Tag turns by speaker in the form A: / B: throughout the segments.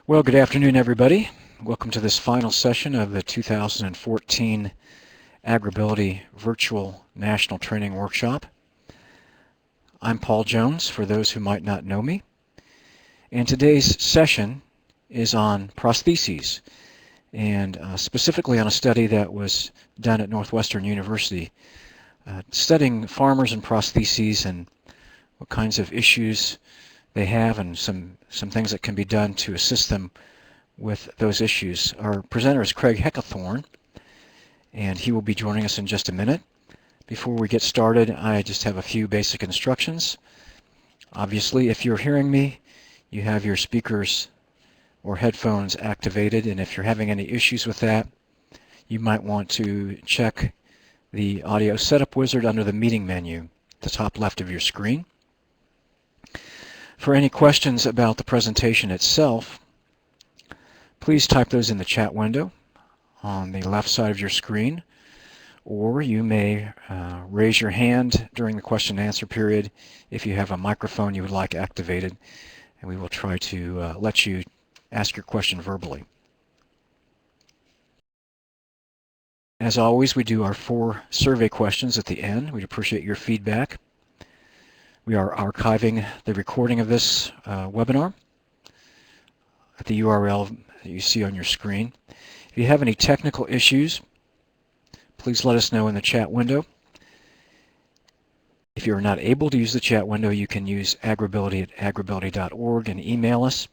A: Well, good afternoon, everybody. Welcome to this final session of the 2014 AgrAbility Virtual National Training Workshop. I'm Paul Jones, for those who might not know me, and today's session is on prostheses, and specifically on a study that was done at Northwestern University, studying farmers and prostheses and what kinds of issues they have and some things that can be done to assist them with those issues. Our presenter is Craig Heckathorn, and he will be joining us in just a minute. Before we get started, I just have a few basic instructions. Obviously, if you're hearing me, you have your speakers or headphones activated, and if you're having any issues with that, you might want to check the audio setup wizard under the meeting menu at the top left of your screen. For any questions about the presentation itself, please type those in the chat window on the left side of your screen, or you may raise your hand during the question and answer period if you have a microphone you would like activated, and we will try to let you ask your question verbally. As always, we do our 4 survey questions at the end. We'd appreciate your feedback. We are archiving the recording of this webinar at the URL that you see on your screen. If you have any technical issues, please let us know in the chat window. If you're not able to use the chat window, you can use AgrAbility at agrability.org and email us,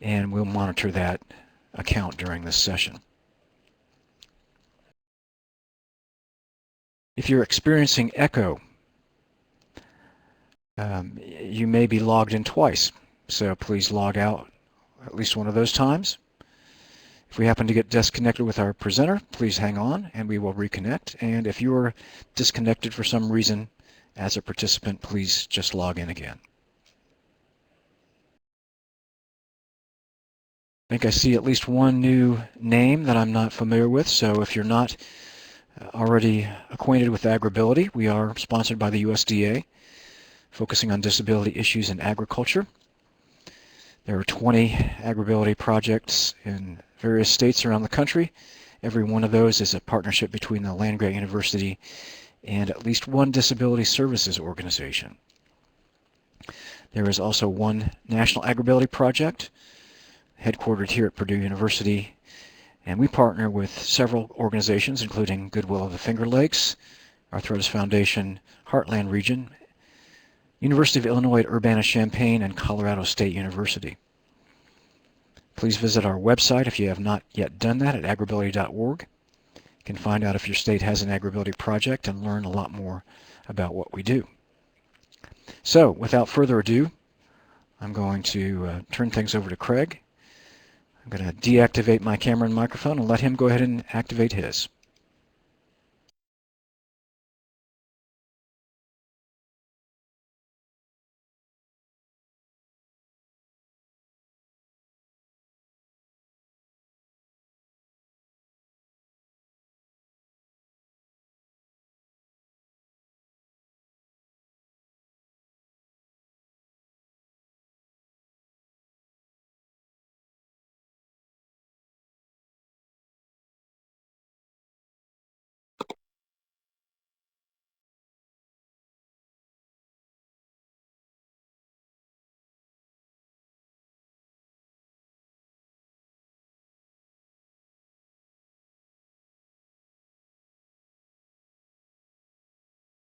A: and we'll monitor that account during this session. If you're experiencing echo, you may be logged in twice, so please log out at least one of those times. If we happen to get disconnected with our presenter, please hang on and we will reconnect. And if you're disconnected for some reason as a participant, please just log in again. I think I see at least one new name that I'm not familiar with, so if you're not already acquainted with AgrAbility, we are sponsored by the USDA, focusing on disability issues in agriculture. There are 20 AgrAbility projects in various states around the country. Every one of those is a partnership between the land-grant university and at least one disability services organization. There is also one national AgrAbility project headquartered here at Purdue University, and we partner with several organizations including Goodwill of the Finger Lakes, Arthritis Foundation, Heartland Region, University of Illinois at Urbana-Champaign, and Colorado State University. Please visit our website if you have not yet done that at agrability.org. You can find out if your state has an AgrAbility project and learn a lot more about what we do. So, without further ado, I'm going to turn things over to Craig. I'm going to deactivate my camera and microphone and let him go ahead and activate his.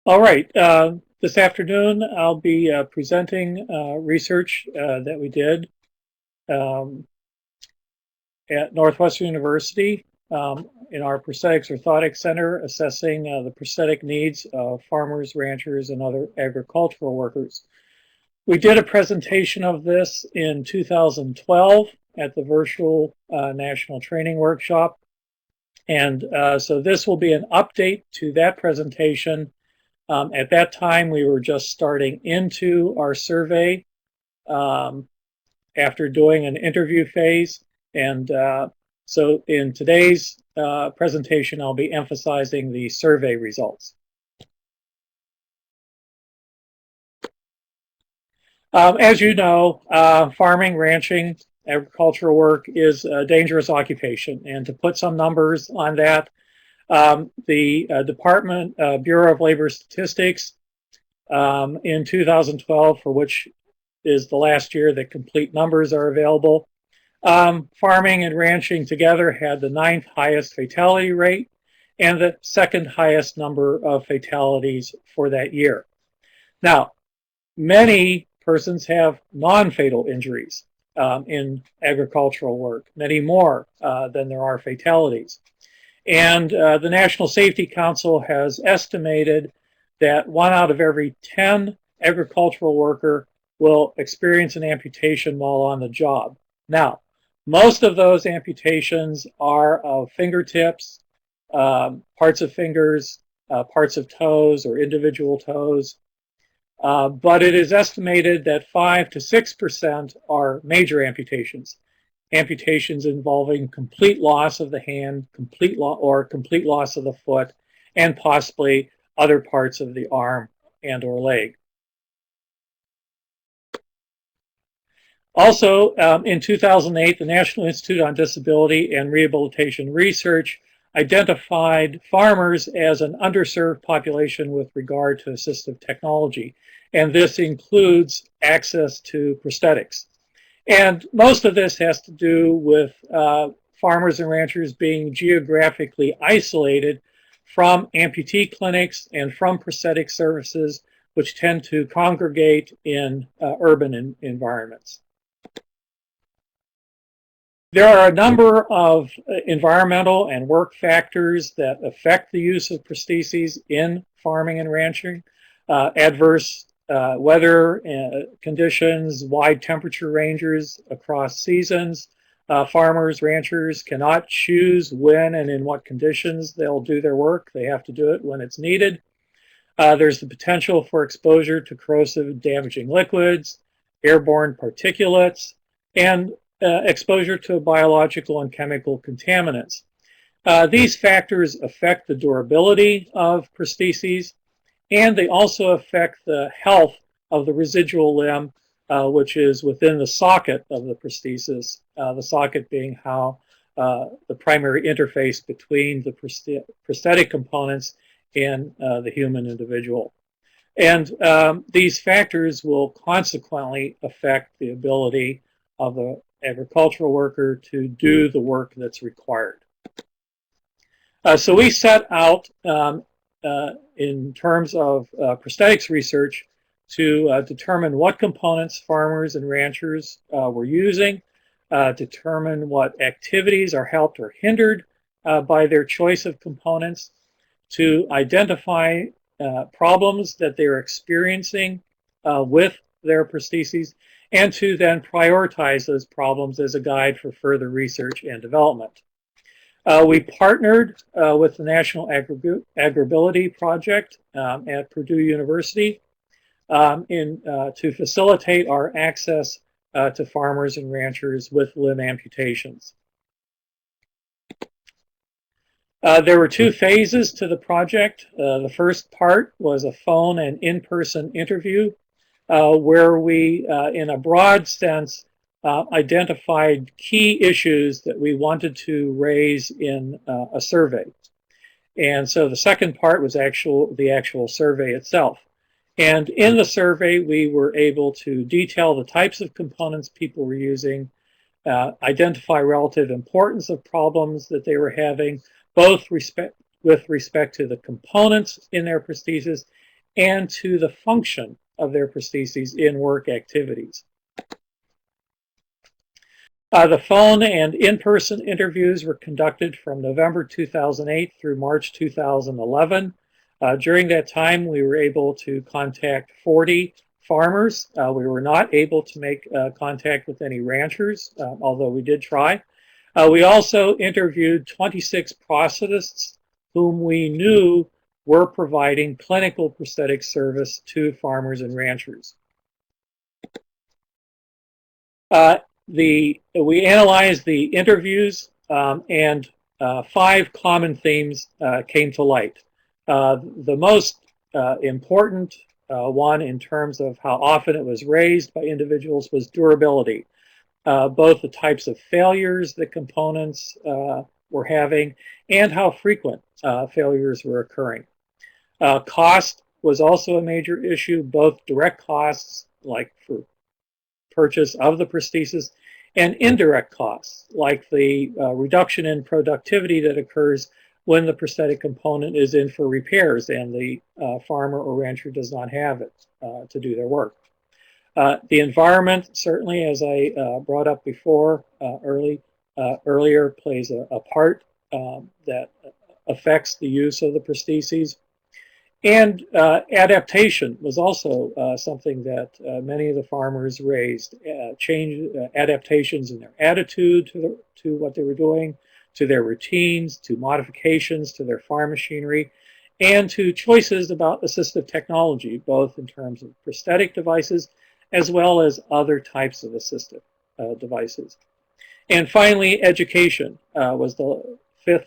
B: All right, this afternoon I'll be presenting research that we did at Northwestern University in our Prosthetics Orthotics Center, assessing the prosthetic needs of farmers, ranchers, and other agricultural workers. We did a presentation of this in 2012 at the Virtual National Training Workshop, and so this will be an update to that presentation. At that time, we were just starting into our survey after doing an interview phase. And so in today's presentation, I'll be emphasizing the survey results. As you know, farming, ranching agricultural work is a dangerous occupation. And to put some numbers on that, the Department Bureau of Labor Statistics in 2012, for which is the last year that complete numbers are available, farming and ranching together had the 9th highest fatality rate and the 2nd highest number of fatalities for that year. Now, many persons have non-fatal injuries in agricultural work, many more than there are fatalities. And the National Safety Council has estimated that 1 out of every 10 agricultural worker will experience an amputation while on the job. Now, most of those amputations are of fingertips, parts of fingers, parts of toes or individual toes. But it is estimated that 5 to 6% are major amputations. Amputations involving complete loss of the hand, complete loss of the foot, and possibly other parts of the arm and or leg. Also, in 2008, the National Institute on Disability and Rehabilitation Research identified farmers as an underserved population with regard to assistive technology, and this includes access to prosthetics. And most of this has to do with farmers and ranchers being geographically isolated from amputee clinics and from prosthetic services, which tend to congregate in urban environments. There are a number of environmental and work factors that affect the use of prostheses in farming and ranching. Adverse weather conditions, wide temperature ranges across seasons. Farmers, ranchers cannot choose when and in what conditions they'll do their work. They have to do it when it's needed. There's the potential for exposure to corrosive damaging liquids, airborne particulates, and exposure to biological and chemical contaminants. These factors affect the durability of prostheses, and they also affect the health of the residual limb, which is within the socket of the prosthesis, the socket being how the primary interface between the prosthetic components and the human individual. And these factors will consequently affect the ability of the agricultural worker to do the work that's required. So we set out in terms of prosthetics research to determine what components farmers and ranchers were using, determine what activities are helped or hindered by their choice of components, to identify problems that they're experiencing with their prostheses, and to then prioritize those problems as a guide for further research and development. We partnered with the National AgrAbility project at Purdue University to facilitate our access to farmers and ranchers with limb amputations. There were 2 phases to the project. The first part was a phone and in-person interview where we, in a broad sense, identified key issues that we wanted to raise in a survey. And so the second part was the actual survey itself. And in the survey, we were able to detail the types of components people were using, identify relative importance of problems that they were having, both with respect to the components in their prosthesis and to the function of their prostheses in work activities. The phone and in-person interviews were conducted from November 2008 through March 2011. During that time, we were able to contact 40 farmers. We were not able to make contact with any ranchers, although we did try. We also interviewed 26 prosthetists whom we knew were providing clinical prosthetic service to farmers and ranchers. We analyzed the interviews and 5 common themes came to light. The most important one in terms of how often it was raised by individuals was durability. both the types of failures that components were having and how frequent failures were occurring. Cost was also a major issue, both direct costs, like for purchase of the prosthesis, and indirect costs, like the reduction in productivity that occurs when the prosthetic component is in for repairs and the farmer or rancher does not have it to do their work. The environment, certainly, as I brought up before earlier, plays a part that affects the use of the prostheses. And adaptation was also something that many of the farmers raised. Adaptations in their attitude to what they were doing, to their routines, to modifications to their farm machinery, and to choices about assistive technology, both in terms of prosthetic devices as well as other types of assistive devices. And finally, education was the fifth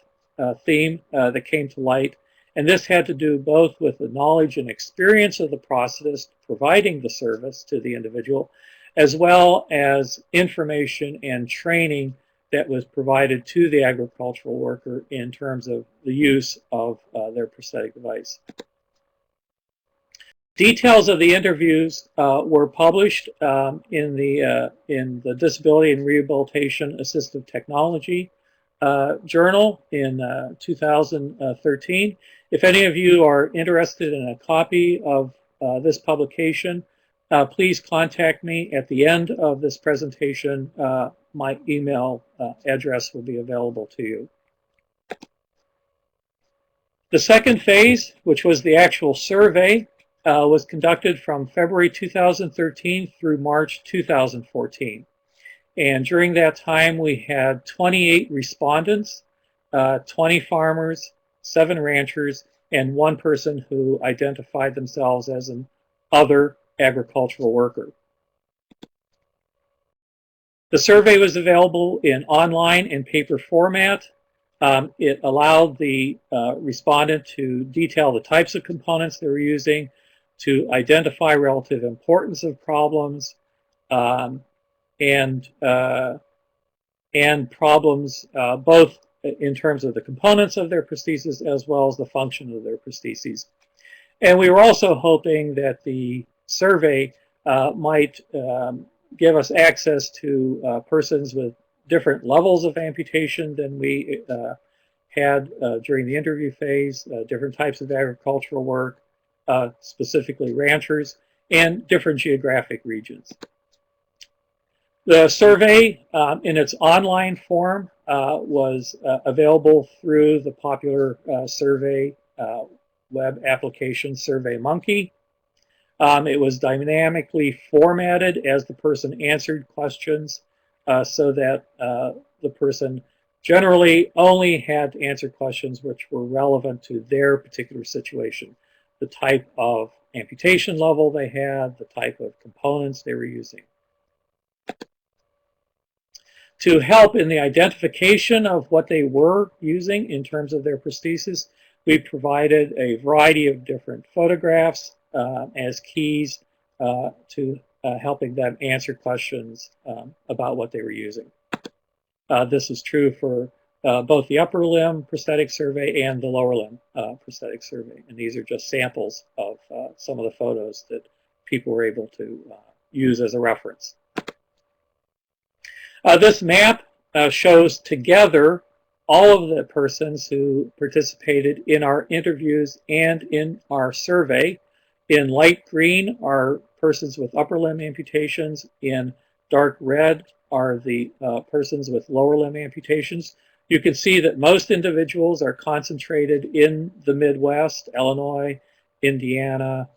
B: theme that came to light. And this had to do both with the knowledge and experience of the prosthetist providing the service to the individual, as well as information and training that was provided to the agricultural worker in terms of the use of their prosthetic device. Details of the interviews were published in the Disability and Rehabilitation Assistive Technology journal in 2013. If any of you are interested in a copy of this publication, please contact me at the end of this presentation. My email address will be available to you. The second phase, which was the actual survey, was conducted from February 2013 through March 2014. And during that time, we had 28 respondents, 20 farmers, 7 ranchers, and 1 person who identified themselves as an other agricultural worker. The survey was available in online and paper format. It allowed the respondent to detail the types of components they were using, to identify relative importance of problems, and problems both in terms of the components of their prosthesis as well as the function of their prostheses. And we were also hoping that the survey might give us access to persons with different levels of amputation than we had during the interview phase, different types of agricultural work, specifically ranchers, and different geographic regions. The survey in its online form was available through the popular survey web application SurveyMonkey. It was dynamically formatted as the person answered questions so that the person generally only had to answer questions which were relevant to their particular situation. The type of amputation level they had, the type of components they were using. To help in the identification of what they were using in terms of their prosthesis, we provided a variety of different photographs as keys to helping them answer questions about what they were using. This is true for both the upper limb prosthetic survey and the lower limb prosthetic survey. And these are just samples of some of the photos that people were able to use as a reference. This map shows together all of the persons who participated in our interviews and in our survey. In light green are persons with upper limb amputations. In dark red are the persons with lower limb amputations. You can see that most individuals are concentrated in the Midwest, Illinois, Indiana,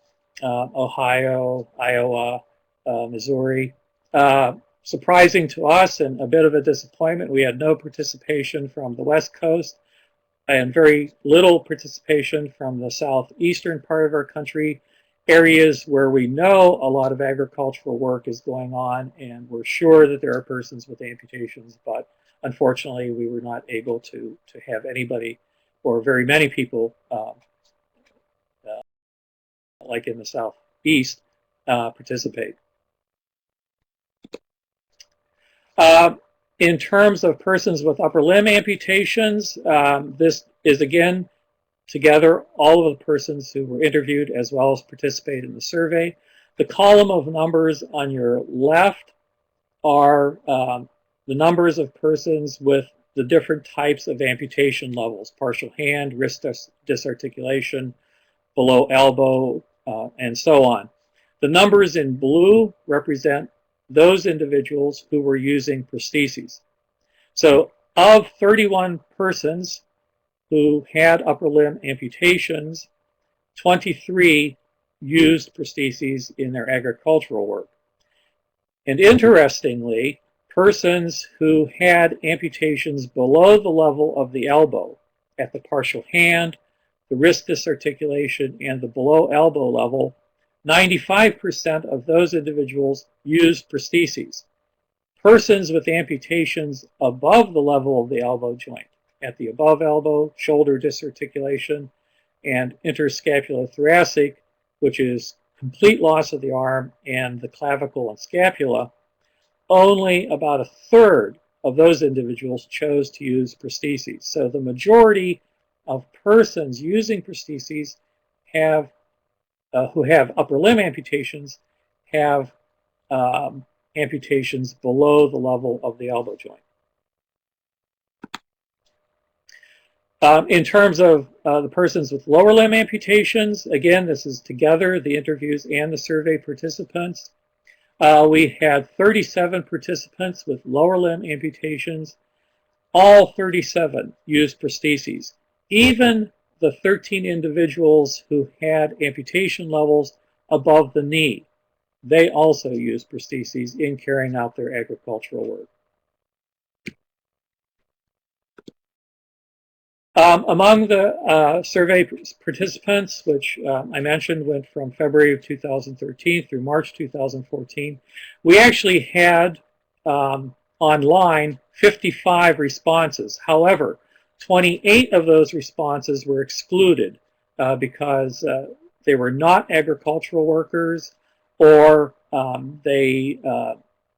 B: Ohio, Iowa, Missouri. Surprising to us and a bit of a disappointment, we had no participation from the West Coast and very little participation from the southeastern part of our country, areas where we know a lot of agricultural work is going on and we're sure that there are persons with amputations, but unfortunately we were not able to have anybody or very many people like in the southeast participate. In terms of persons with upper limb amputations, this is again together all of the persons who were interviewed as well as participated in the survey. The column of numbers on your left are the numbers of persons with the different types of amputation levels: partial hand, wrist disarticulation, below elbow, and so on. The numbers in blue represent those individuals who were using prostheses. So of 31 persons who had upper limb amputations, 23 used prostheses in their agricultural work. And interestingly, persons who had amputations below the level of the elbow, at the partial hand, the wrist disarticulation, and the below elbow level, 95% of those individuals used prostheses. Persons with amputations above the level of the elbow joint, at the above elbow, shoulder disarticulation, and interscapulothoracic, which is complete loss of the arm, and the clavicle and scapula, only about a third of those individuals chose to use prostheses. So the majority of persons using prostheses have, who have upper limb amputations, have amputations below the level of the elbow joint. In terms of the persons with lower limb amputations, again, this is together, the interviews and the survey participants. We had 37 participants with lower limb amputations. All 37 used prostheses. Even the 13 individuals who had amputation levels above the knee, they also used prostheses in carrying out their agricultural work. Among the survey participants, which I mentioned went from February of 2013 through March 2014, we actually had online 55 responses. However, 28 of those responses were excluded because they were not agricultural workers, or they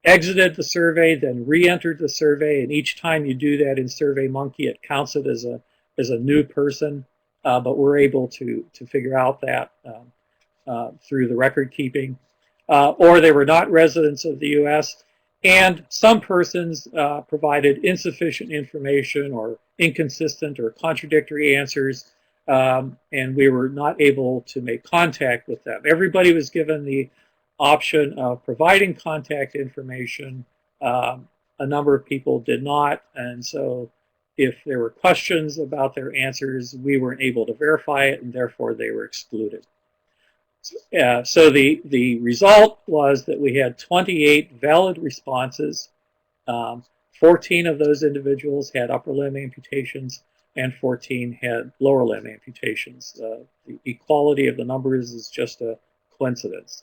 B: exited the survey, then re-entered the survey, and each time you do that in SurveyMonkey, it counts it as a new person, but we're able to figure out that through the record keeping. Or they were not residents of the U.S., and some persons provided insufficient information or inconsistent or contradictory answers, and we were not able to make contact with them. Everybody was given the option of providing contact information. A number of people did not, and so if there were questions about their answers, we weren't able to verify it, and therefore they were excluded. So the result was that we had 28 valid responses. 14 of those individuals had upper limb amputations, and 14 had lower limb amputations. The equality of the numbers is just a coincidence.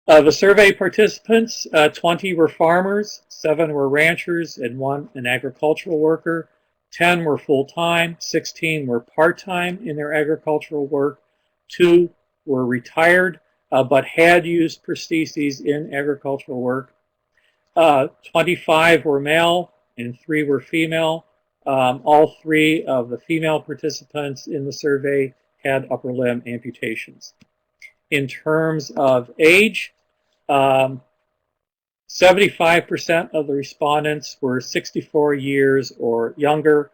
B: The survey participants, 20 were farmers, 7 were ranchers, and 1 an agricultural worker. 10 were full-time, 16 were part-time in their agricultural work, 2 were retired but had used prostheses in agricultural work. 25 were male and 3 were female. All 3 of the female participants in the survey had upper limb amputations. In terms of age, 75% of the respondents were 64 years or younger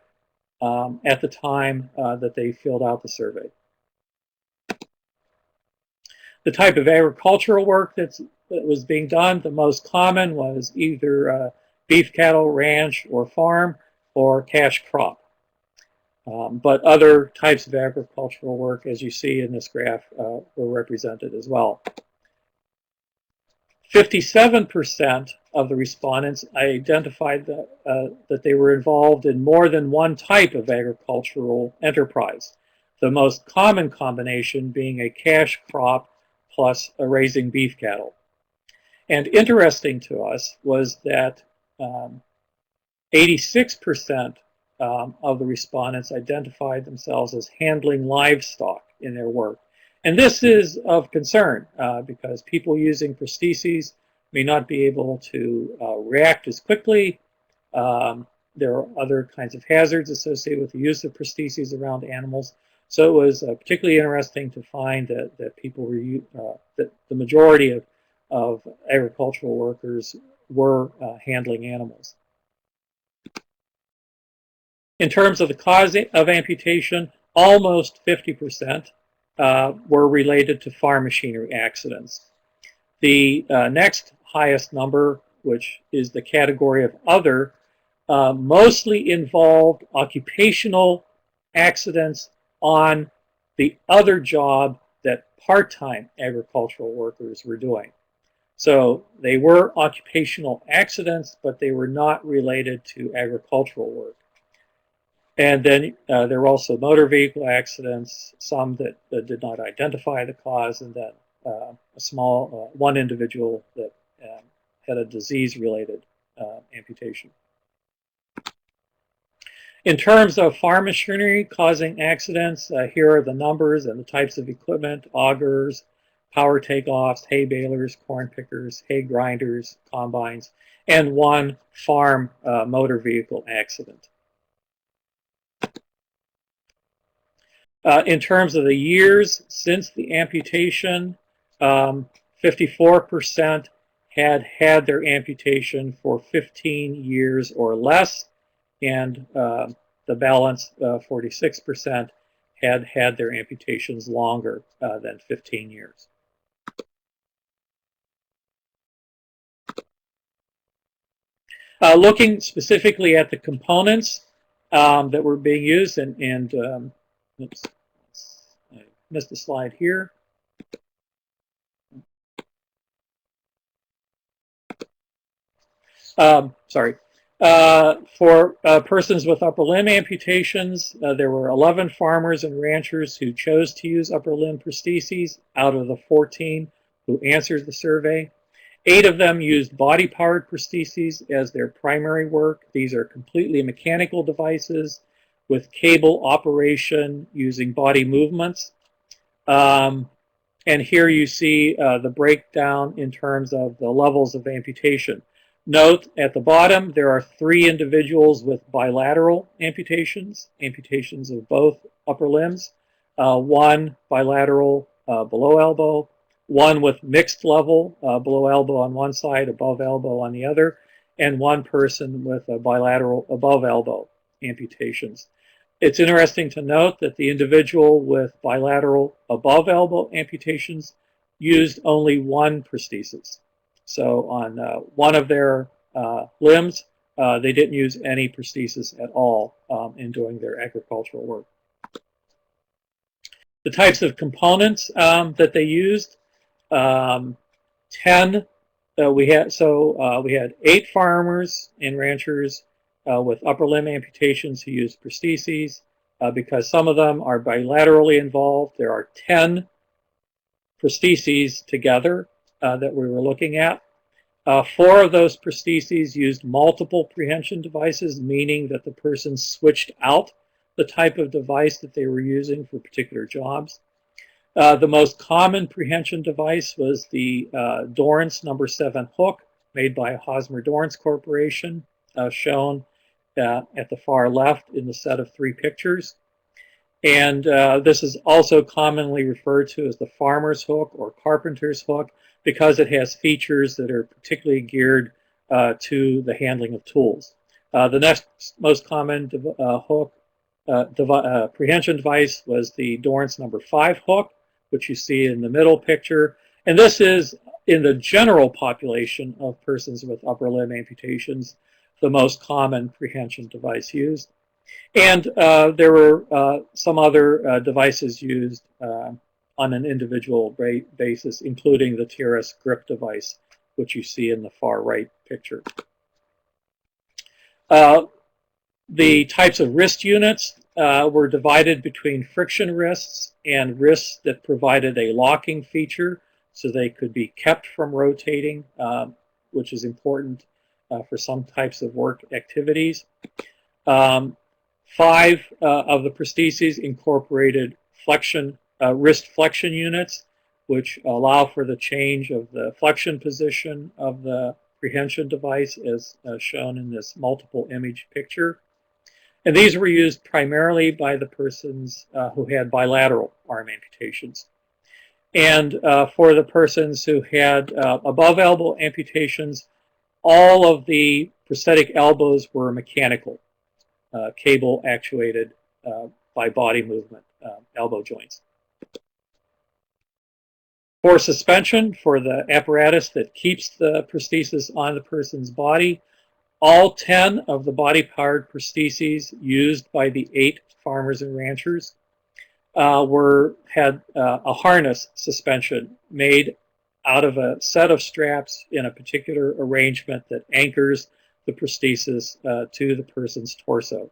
B: at the time that they filled out the survey. The type of agricultural work that was being done, the most common was either beef cattle, ranch, or farm, or cash crop. But other types of agricultural work, as you see in this graph, were represented as well. 57% of the respondents identified that they were involved in more than one type of agricultural enterprise, the most common combination being a cash crop plus raising beef cattle. And interesting to us was that 86% of the respondents identified themselves as handling livestock in their work. And this is of concern because people using prostheses may not be able to react as quickly. There are other kinds of hazards associated with the use of prostheses around animals. So it was particularly interesting to find that people were that the majority of agricultural workers were handling animals. In terms of the cause of amputation, almost 50% were related to farm machinery accidents. The next highest number, which is the category of other, mostly involved occupational accidents on the other job that part-time agricultural workers were doing. So they were occupational accidents, but they were not related to agricultural work. And then there were also motor vehicle accidents, some that did not identify the cause, and then a small one individual that had a disease-related amputation. In terms of farm machinery causing accidents, here are the numbers and the types of equipment: augers, power takeoffs, hay balers, corn pickers, hay grinders, combines, and one farm motor vehicle accident. In terms of the years since the amputation, 54% had had their amputation for 15 years or less, and the balance, 46%, had had their amputations longer than 15 years. Looking specifically at the components that were being used, and oops, I missed a slide here. Sorry. For persons with upper limb amputations, there were 11 farmers and ranchers who chose to use upper limb prostheses out of the 14 who answered the survey. 8 of them used body-powered prostheses as their primary work. These are completely mechanical devices with cable operation using body movements. And here you see the breakdown in terms of the levels of amputation. Note at the bottom there are 3 individuals with bilateral amputations of both upper limbs, 1 bilateral below elbow, 1 with mixed level, below elbow on one side, above elbow on the other, and 1 person with a bilateral above elbow amputations. It's interesting to note that the individual with bilateral above elbow amputations used only 1 prosthesis. So on one of their limbs, they didn't use any prosthesis at all in doing their agricultural work. The types of components that they used, 10. We had 8 farmers and ranchers with upper limb amputations who used prostheses. Because some of them are bilaterally involved, there are 10 prostheses together that we were looking at. 4 of those prostheses used multiple prehension devices, meaning that the person switched out the type of device that they were using for particular jobs. The most common prehension device was the Dorrance No. 7 hook made by Hosmer Dorrance Corporation, shown at the far left in the set of 3 pictures. And this is also commonly referred to as the farmer's hook or carpenter's hook because it has features that are particularly geared to the handling of tools. The next most common prehension device was the Dorrance No. 5 hook, which you see in the middle picture. And this is, in the general population of persons with upper limb amputations, the most common prehension device used. And there were some other devices used on an individual basis, including the TRS grip device, which you see in the far right picture. The types of wrist units were divided between friction wrists and wrists that provided a locking feature so they could be kept from rotating, which is important for some types of work activities. 5 of the prostheses incorporated wrist flexion units, which allow for the change of the flexion position of the prehension device as shown in this multiple image picture. And these were used primarily by the persons who had bilateral arm amputations. And for the persons who had above elbow amputations, all of the prosthetic elbows were mechanical, cable actuated by body movement elbow joints. For suspension, for the apparatus that keeps the prosthesis on the person's body, all 10 of the body-powered prostheses used by the 8 farmers and ranchers had a harness suspension made out of a set of straps in a particular arrangement that anchors the prosthesis to the person's torso.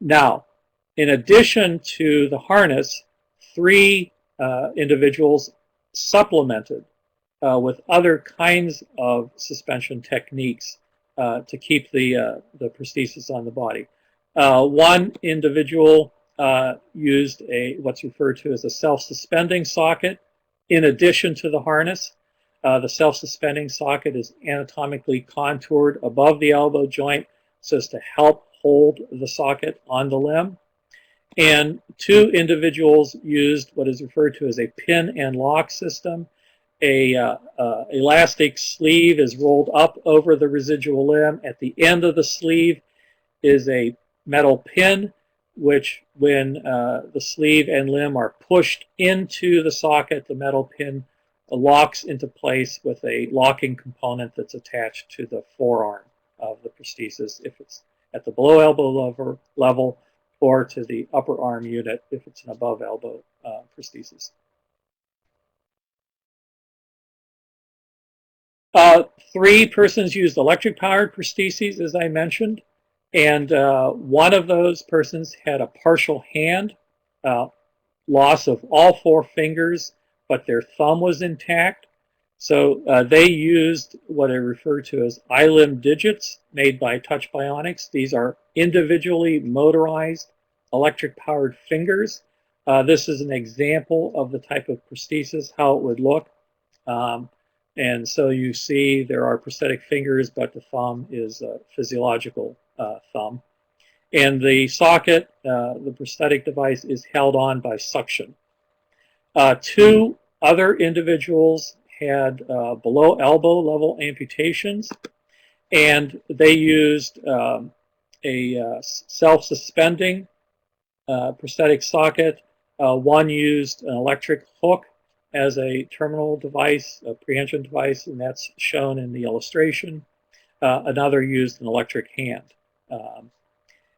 B: Now, in addition to the harness, 3 individuals supplemented with other kinds of suspension techniques to keep the prosthesis on the body. One individual used what's referred to as a self-suspending socket in addition to the harness. The self-suspending socket is anatomically contoured above the elbow joint so as to help hold the socket on the limb. And 2 individuals used what is referred to as a pin and lock system. A elastic sleeve is rolled up over the residual limb. At the end of the sleeve is a metal pin, which when the sleeve and limb are pushed into the socket, the metal pin locks into place with a locking component that's attached to the forearm of the prosthesis if it's at the below elbow level, or to the upper arm unit if it's an above elbow prosthesis. 3 persons used electric powered prostheses, as I mentioned, and one of those persons had a partial hand, loss of all 4 fingers, but their thumb was intact. So they used what I refer to as iLimb digits made by Touch Bionics. These are individually motorized electric powered fingers. This is an example of the type of prosthesis, how it would look. And so you see there are prosthetic fingers, but the thumb is a physiological thumb. And the socket, the prosthetic device, is held on by suction. 2 other individuals had below elbow level amputations, and they used a self-suspending prosthetic socket. One used an electric hook as a terminal device, a prehension device, and that's shown in the illustration. Another used an electric hand.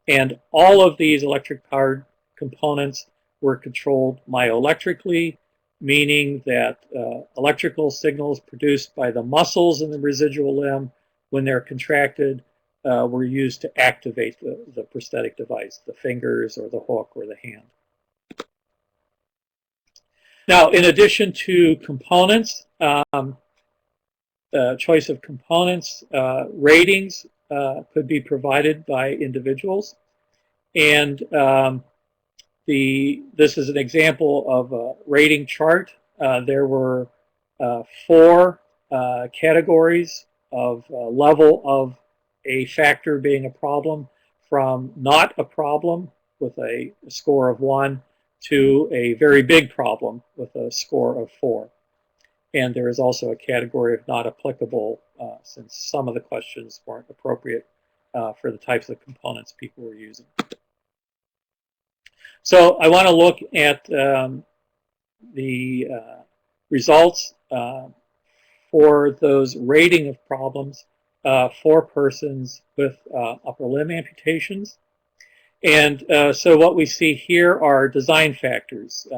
B: And all of these electric powered components were controlled myoelectrically, meaning that electrical signals produced by the muscles in the residual limb when they're contracted were used to activate the prosthetic device, the fingers or the hook or the hand. Now, in addition to components, choice of components, ratings could be provided by individuals. And this is an example of a rating chart. There were 4 categories of level of a factor being a problem, from not a problem with a score of 1 to a very big problem with a score of 4. And there is also a category of not applicable, since some of the questions weren't appropriate for the types of components people were using. So I want to look at the results for those rating of problems for persons with upper limb amputations. And so what we see here are design factors,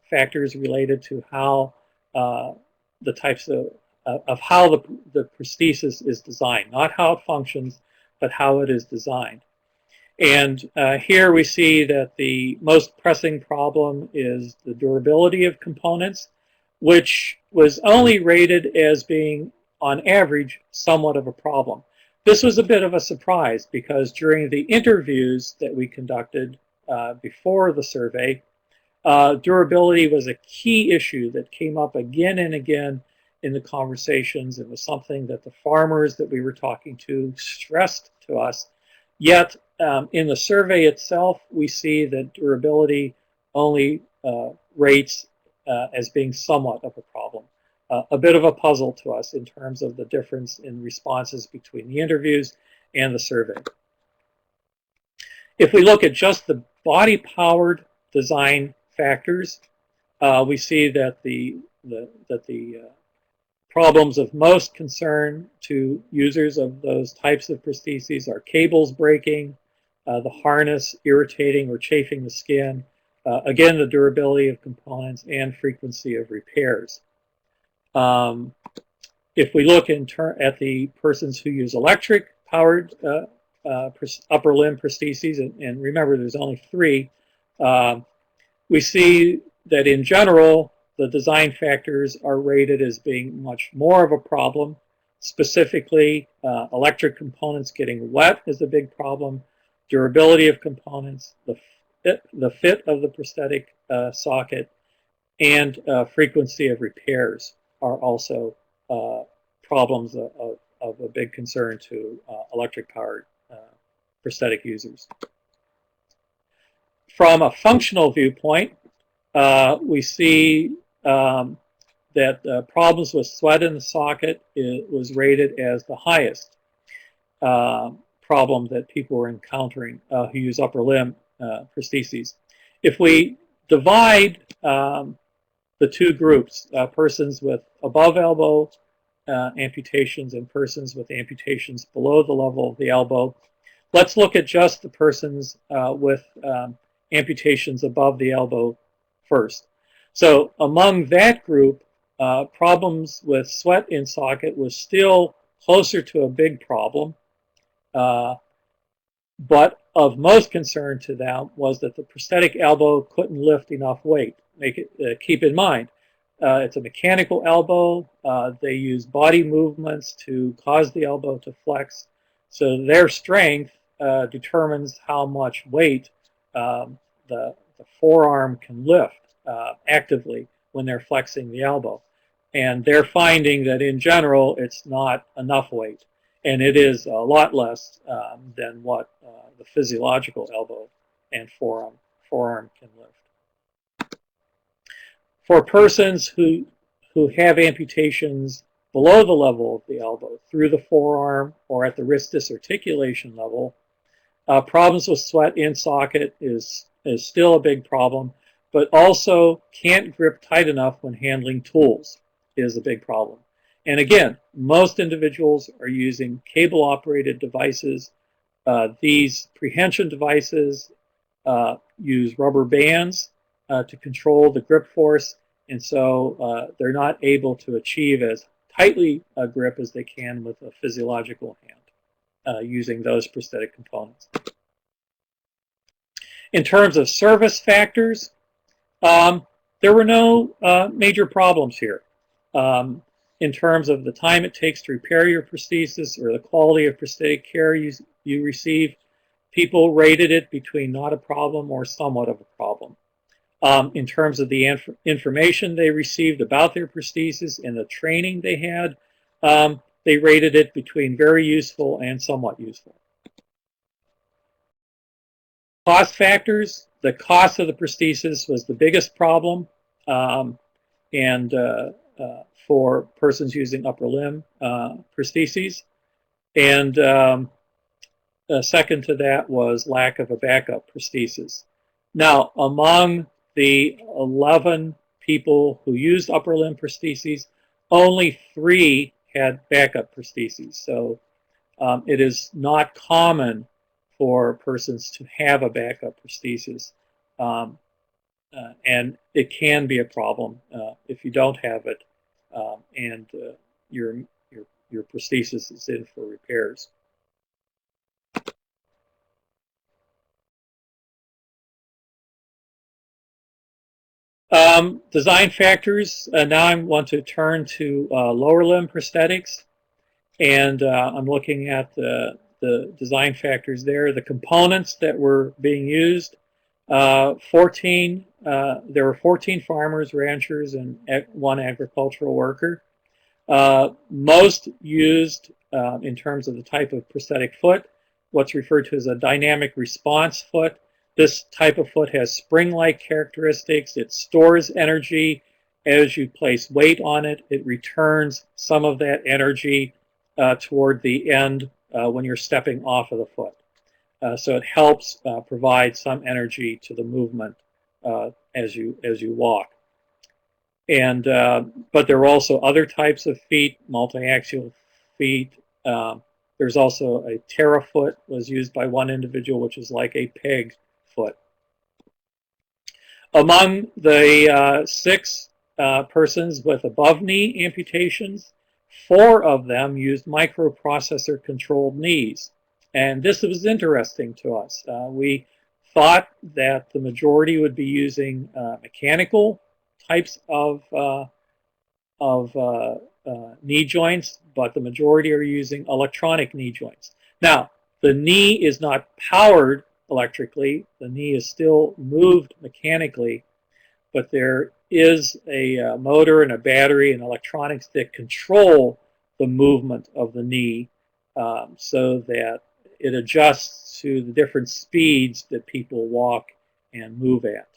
B: factors related to how the types of how the prosthesis is designed, not how it functions, but how it is designed. And here we see that the most pressing problem is the durability of components, which was only rated as being, on average, somewhat of a problem. This was a bit of a surprise because during the interviews that we conducted before the survey, Durability was a key issue that came up again and again in the conversations. It was something that the farmers that we were talking to stressed to us. Yet, in the survey itself, we see that durability only rates as being somewhat of a problem. A bit of a puzzle to us in terms of the difference in responses between the interviews and the survey. If we look at just the body-powered design factors, we see that the problems of most concern to users of those types of prostheses are cables breaking, the harness irritating or chafing the skin, again, the durability of components, and frequency of repairs. If we look at the persons who use electric-powered upper limb prostheses, and remember there's only 3, we see that in general, the design factors are rated as being much more of a problem. Specifically, electric components getting wet is a big problem. Durability of components, the fit of the prosthetic socket, and frequency of repairs are also problems of a big concern to electric-powered prosthetic users. From a functional viewpoint, we see that problems with sweat in the socket was rated as the highest problem that people were encountering who use upper limb prostheses. If we divide the 2 groups, persons with above elbow amputations and persons with amputations below the level of the elbow, let's look at just the persons with amputations above the elbow first. So among that group, problems with sweat in socket was still closer to a big problem, but of most concern to them was that the prosthetic elbow couldn't lift enough weight. Keep in mind, it's a mechanical elbow. They use body movements to cause the elbow to flex. So their strength determines how much weight the forearm can lift actively when they're flexing the elbow. And they're finding that in general, it's not enough weight. And it is a lot less than what the physiological elbow and forearm can lift. For persons who have amputations below the level of the elbow, through the forearm or at the wrist disarticulation level, problems with sweat in socket is still a big problem, but also can't grip tight enough when handling tools is a big problem. And again, most individuals are using cable-operated devices. These prehension devices use rubber bands to control the grip force, and so they're not able to achieve as tightly a grip as they can with a physiological hand using those prosthetic components. In terms of service factors, there were no major problems here. In terms of the time it takes to repair your prosthesis or the quality of prosthetic care you receive, people rated it between not a problem or somewhat of a problem. In terms of the information they received about their prosthesis and the training they had, they rated it between very useful and somewhat useful. Cost factors, the cost of the prosthesis was the biggest problem, and for persons using upper limb prostheses. And second to that was lack of a backup prosthesis. Now, among the 11 people who used upper limb prostheses, only 3 had backup prostheses. So it is not common for persons to have a backup prosthesis. And it can be a problem if you don't have it and your prosthesis is in for repairs. Design factors. Now I want to turn to lower limb prosthetics, and I'm looking at the design factors there. The components that were being used, 14 there were 14 farmers, ranchers, and one agricultural worker. Most used, in terms of the type of prosthetic foot, what's referred to as a dynamic response foot. This type of foot has spring-like characteristics. It stores energy. As you place weight on it, it returns some of that energy toward the end when you're stepping off of the foot. So it helps provide some energy to the movement as you walk. And but there are also other types of feet, multi-axial feet. There's also a pterofoot was used by one individual, which is like a peg foot. Among the 6 persons with above-knee amputations, 4 of them used microprocessor-controlled knees. And this was interesting to us. We thought that the majority would be using mechanical types of knee joints, but the majority are using electronic knee joints. Now, the knee is not powered electrically. The knee is still moved mechanically, but there is a motor and a battery and electronics that control the movement of the knee so that it adjusts to the different speeds that people walk and move at.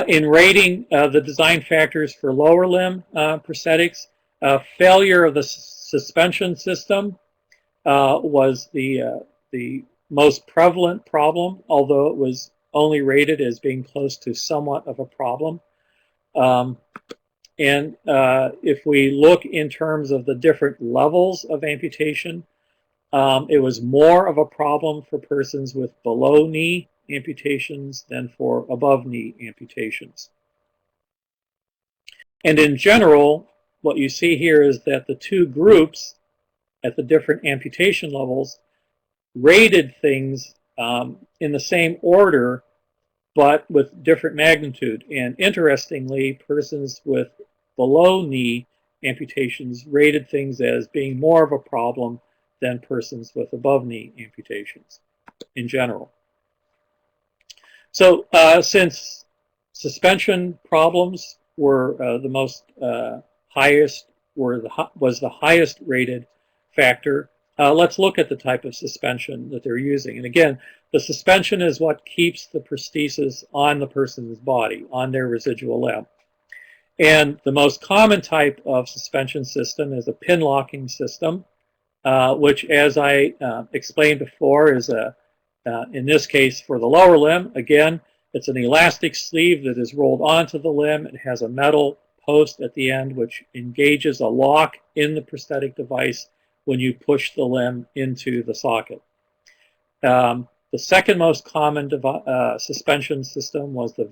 B: In rating the design factors for lower limb prosthetics, failure of the suspension system was the most prevalent problem, although it was only rated as being close to somewhat of a problem. And if we look in terms of the different levels of amputation, it was more of a problem for persons with below knee amputations than for above knee amputations. And in general, what you see here is that the 2 groups at the different amputation levels rated things in the same order, but with different magnitude. And interestingly, persons with below knee amputations rated things as being more of a problem than persons with above knee amputations in general. So since suspension problems were the most highest, was the highest rated factor, let's look at the type of suspension that they're using. And again, the suspension is what keeps the prosthesis on the person's body, on their residual limb. And the most common type of suspension system is a pin locking system, which, as I explained before, is in this case for the lower limb. Again, it's an elastic sleeve that is rolled onto the limb. It has a metal post at the end which engages a lock in the prosthetic device when you push the limb into the socket. The second most common suspension system was a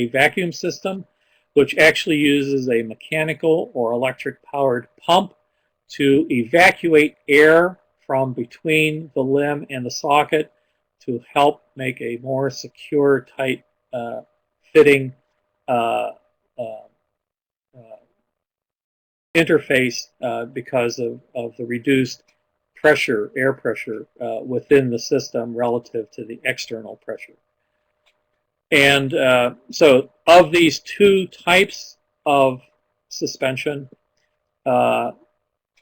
B: vacuum system, which actually uses a mechanical or electric powered pump to evacuate air from between the limb and the socket to help make a more secure, tight fitting interface because of the reduced pressure, air pressure within the system relative to the external pressure. And so of these 2 types of suspension, the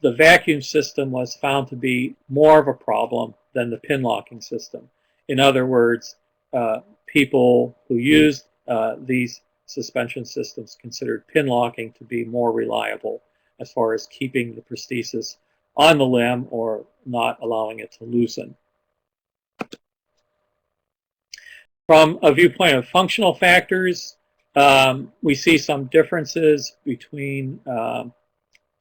B: vacuum system was found to be more of a problem than the pin locking system. In other words, people who used these suspension systems considered pin locking to be more reliable as far as keeping the prosthesis on the limb or not allowing it to loosen. From a viewpoint of functional factors, we see some differences between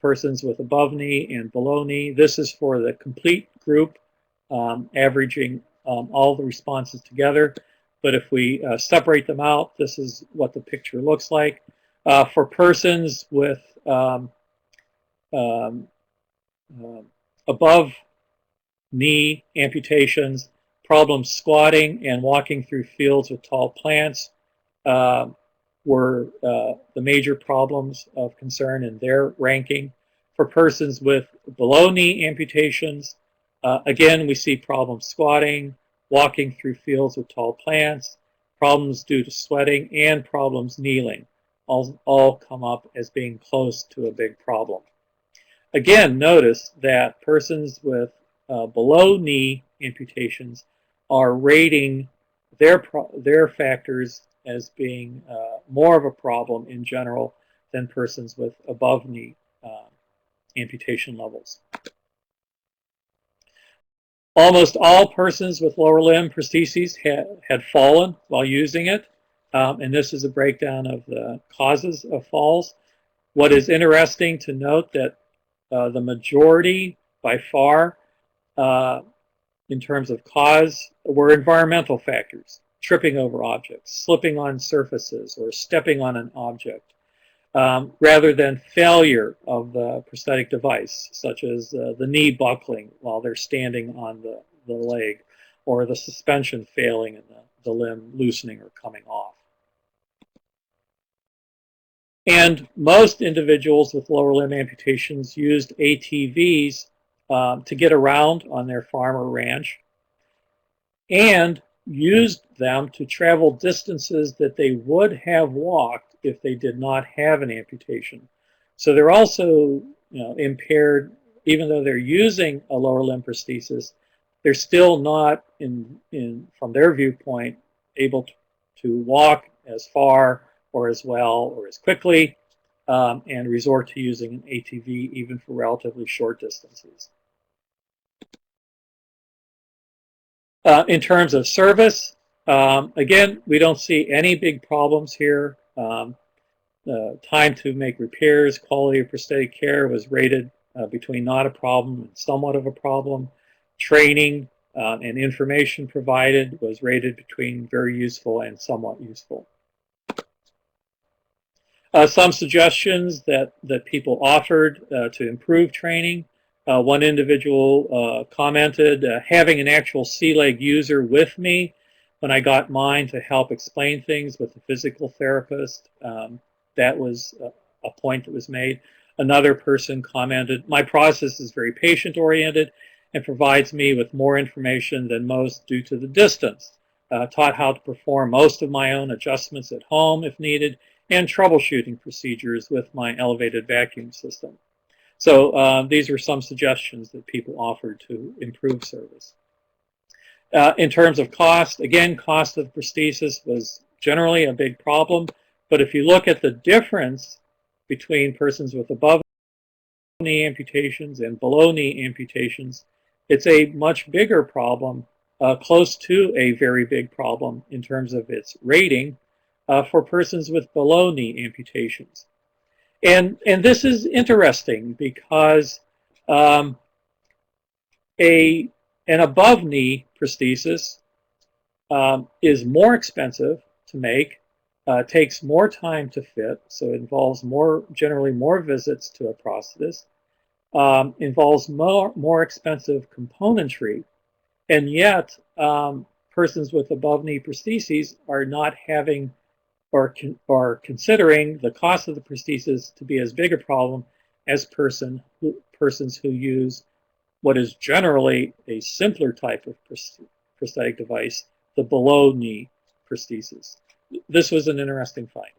B: persons with above knee and below knee. This is for the complete group, averaging all the responses together. But if we separate them out, this is what the picture looks like. For persons with above knee amputations, problems squatting and walking through fields with tall plants were the major problems of concern in their ranking. For persons with below knee amputations, again, we see problems squatting, walking through fields with tall plants, problems due to sweating, and problems kneeling all come up as being close to a big problem. Again, notice that persons with below knee amputations are rating their factors as being more of a problem in general than persons with above knee amputation levels. Almost all persons with lower limb prostheses had fallen while using it, and this is a breakdown of the causes of falls. What is interesting to note that the majority, by far, in terms of cause, were environmental factors, tripping over objects, slipping on surfaces, or stepping on an object, rather than failure of the prosthetic device, such as the knee buckling while they're standing on the leg, or the suspension failing and the limb loosening or coming off. And most individuals with lower limb amputations used ATVs to get around on their farm or ranch, and used them to travel distances that they would have walked if they did not have an amputation. So they're also, impaired, even though they're using a lower limb prosthesis, they're still not, from their viewpoint, able to walk as far or as well or as quickly, and resort to using an ATV even for relatively short distances. In terms of service, again, we don't see any big problems here. Time to make repairs, quality of prosthetic care was rated between not a problem and somewhat of a problem. Training and information provided was rated between very useful and somewhat useful. Some suggestions that people offered to improve training. One individual commented, having an actual C-leg user with me when I got mine to help explain things with the physical therapist. That was a point that was made. Another person commented, my process is very patient-oriented and provides me with more information than most due to the distance. Taught how to perform most of my own adjustments at home if needed, and troubleshooting procedures with my elevated vacuum system. So these were some suggestions that people offered to improve service. In terms of cost, again, cost of prosthesis was generally a big problem. But if you look at the difference between persons with above knee amputations and below knee amputations, it's a much bigger problem, close to a very big problem in terms of its rating for persons with below knee amputations. And this is interesting because an above knee prosthesis is more expensive to make, takes more time to fit, so it involves generally more visits to a prosthetist, involves more expensive componentry, and yet persons with above knee prostheses are not having or considering the cost of the prosthesis to be as big a problem as persons who use what is generally a simpler type of prosthetic device, the below knee prosthesis. This was an interesting finding.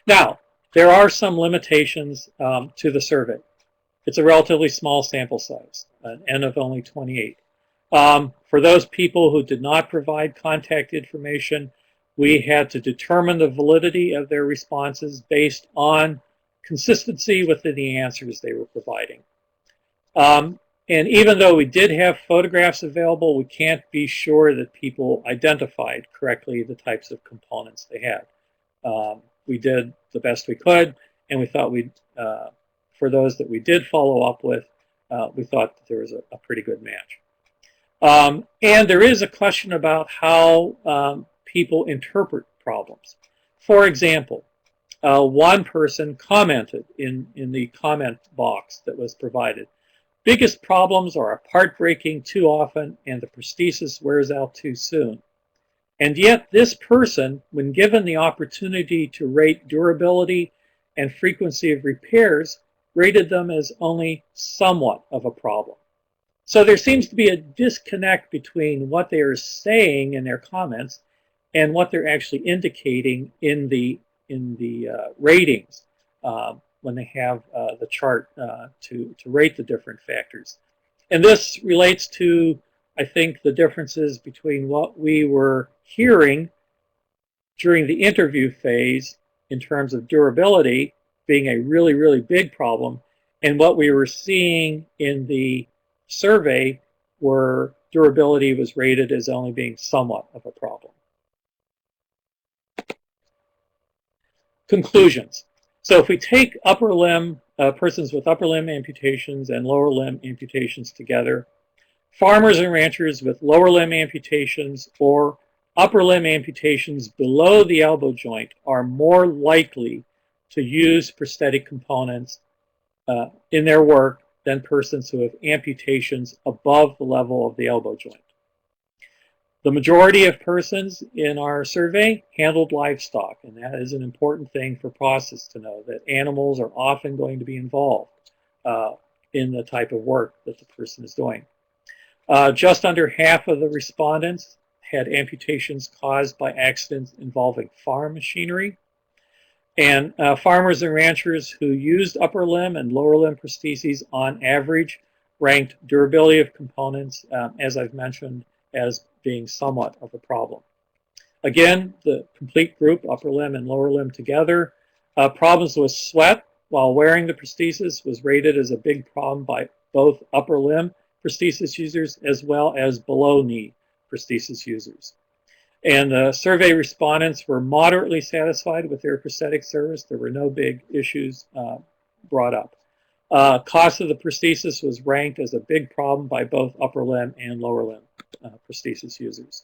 B: Now, there are some limitations to the survey. It's a relatively small sample size, an N of only 28. For those people who did not provide contact information, we had to determine the validity of their responses based on consistency within the answers they were providing. And even though we did have photographs available, we can't be sure that people identified correctly the types of components they had. We did the best we could, and we thought for those that we did follow up with, we thought that there was a pretty good match. And there is a question about how people interpret problems. For example, one person commented in the comment box that was provided, biggest problems are a part breaking too often and the prosthesis wears out too soon. And yet this person, when given the opportunity to rate durability and frequency of repairs, rated them as only somewhat of a problem. So there seems to be a disconnect between what they are saying in their comments and what they're actually indicating in the ratings when they have the chart to rate the different factors. And this relates to, I think, the differences between what we were hearing during the interview phase in terms of durability being a really, really big problem, and what we were seeing in the survey where durability was rated as only being somewhat of a problem. Conclusions. So if we take upper limb, persons with upper limb amputations and lower limb amputations together, farmers and ranchers with lower limb amputations or upper limb amputations below the elbow joint are more likely to use prosthetic components in their work than persons who have amputations above the level of the elbow joint. The majority of persons in our survey handled livestock, and that is an important thing for process to know, that animals are often going to be involved in the type of work that the person is doing. Just under half of the respondents had amputations caused by accidents involving farm machinery. And farmers and ranchers who used upper limb and lower limb prostheses on average ranked durability of components, as I've mentioned, as being somewhat of a problem. Again, the complete group, upper limb and lower limb together, problems with sweat while wearing the prosthesis was rated as a big problem by both upper limb prosthesis users as well as below knee prosthesis users. And the survey respondents were moderately satisfied with their prosthetic service. There were no big issues brought up. Cost of the prosthesis was ranked as a big problem by both upper limb and lower limb prosthesis users.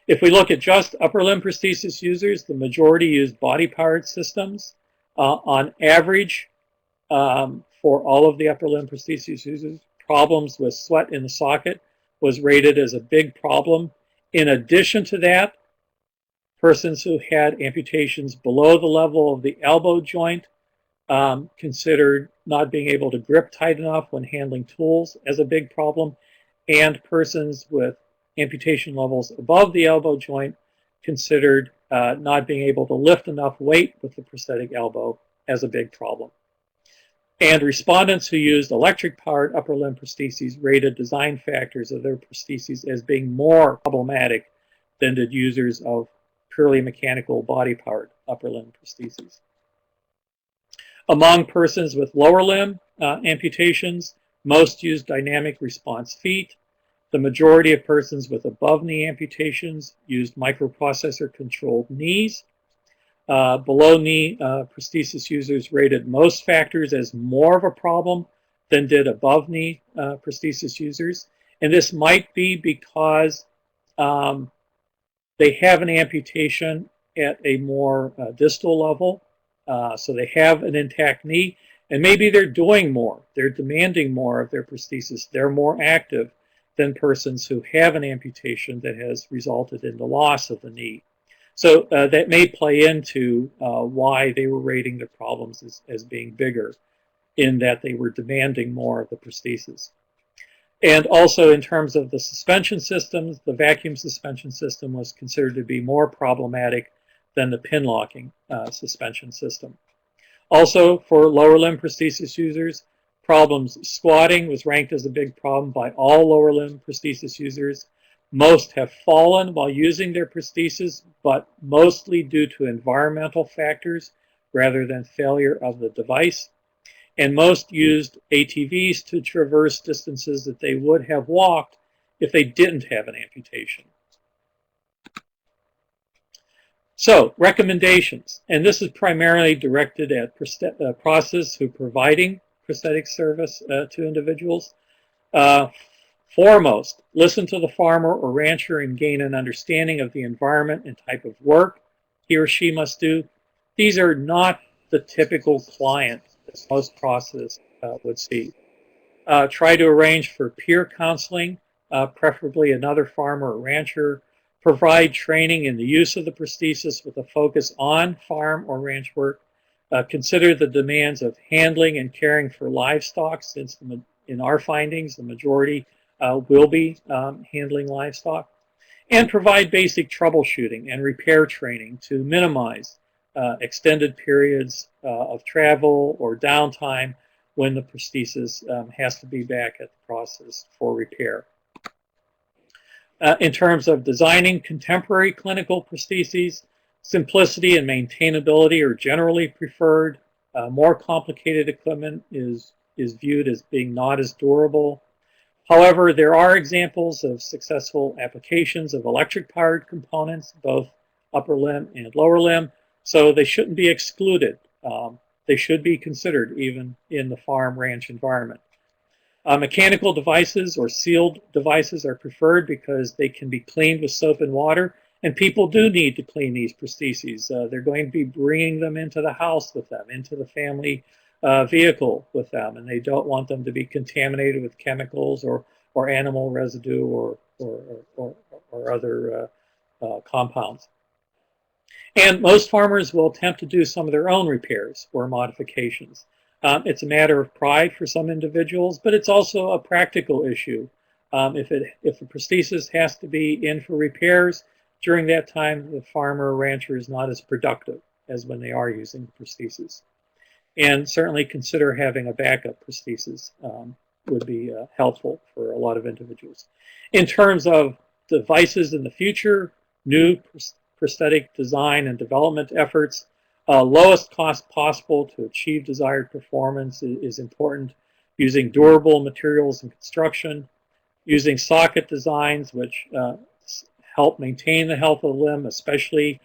B: If we look at just upper limb prosthesis users, the majority used body-powered systems. On average, for all of the upper limb prosthesis users, problems with sweat in the socket was rated as a big problem. In addition to that, persons who had amputations below the level of the elbow joint considered not being able to grip tight enough when handling tools as a big problem, and persons with amputation levels above the elbow joint considered not being able to lift enough weight with the prosthetic elbow as a big problem. And respondents who used electric-powered upper limb prostheses rated design factors of their prostheses as being more problematic than did users of purely mechanical body-powered upper limb prostheses. Among persons with lower limb amputations, most used dynamic response feet. The majority of persons with above knee amputations used microprocessor-controlled knees. Below knee prosthesis users rated most factors as more of a problem than did above knee prosthesis users. And this might be because they have an amputation at a more distal level. So they have an intact knee, and maybe they're doing more. They're demanding more of their prosthesis. They're more active than persons who have an amputation that has resulted in the loss of the knee. So that may play into why they were rating their problems as being bigger, in that they were demanding more of the prosthesis. And also in terms of the suspension systems, the vacuum suspension system was considered to be more problematic than the pin locking suspension system. Also, for lower limb prosthesis users, problems squatting was ranked as a big problem by all lower limb prosthesis users. Most have fallen while using their prosthesis, but mostly due to environmental factors rather than failure of the device. And most used ATVs to traverse distances that they would have walked if they didn't have an amputation. So, recommendations, and this is primarily directed at process who are providing prosthetic service to individuals. Foremost, listen to the farmer or rancher and gain an understanding of the environment and type of work he or she must do. These are not the typical client that most process would see. Try to arrange for peer counseling, preferably another farmer or rancher. Provide training in the use of the prosthesis with a focus on farm or ranch work. Consider the demands of handling and caring for livestock, since in our findings, the majority will be handling livestock, and provide basic troubleshooting and repair training to minimize extended periods of travel or downtime when the prosthesis has to be back at the process for repair. In terms of designing contemporary clinical prostheses, simplicity and maintainability are generally preferred. More complicated equipment is viewed as being not as durable. However, there are examples of successful applications of electric-powered components, both upper limb and lower limb, so they shouldn't be excluded. They should be considered even in the farm ranch environment. Mechanical devices or sealed devices are preferred because they can be cleaned with soap and water, and people do need to clean these prostheses. They're going to be bringing them into the house with them, into the family vehicle with them, and they don't want them to be contaminated with chemicals or animal residue or other compounds. And most farmers will attempt to do some of their own repairs or modifications. It's a matter of pride for some individuals, but it's also a practical issue. If the prosthesis has to be in for repairs, during that time the farmer or rancher is not as productive as when they are using the prosthesis. And certainly consider having a backup prosthesis would be helpful for a lot of individuals. In terms of devices in the future, new prosthetic design and development efforts, lowest cost possible to achieve desired performance is important, using durable materials and construction, using socket designs which help maintain the health of the limb, especially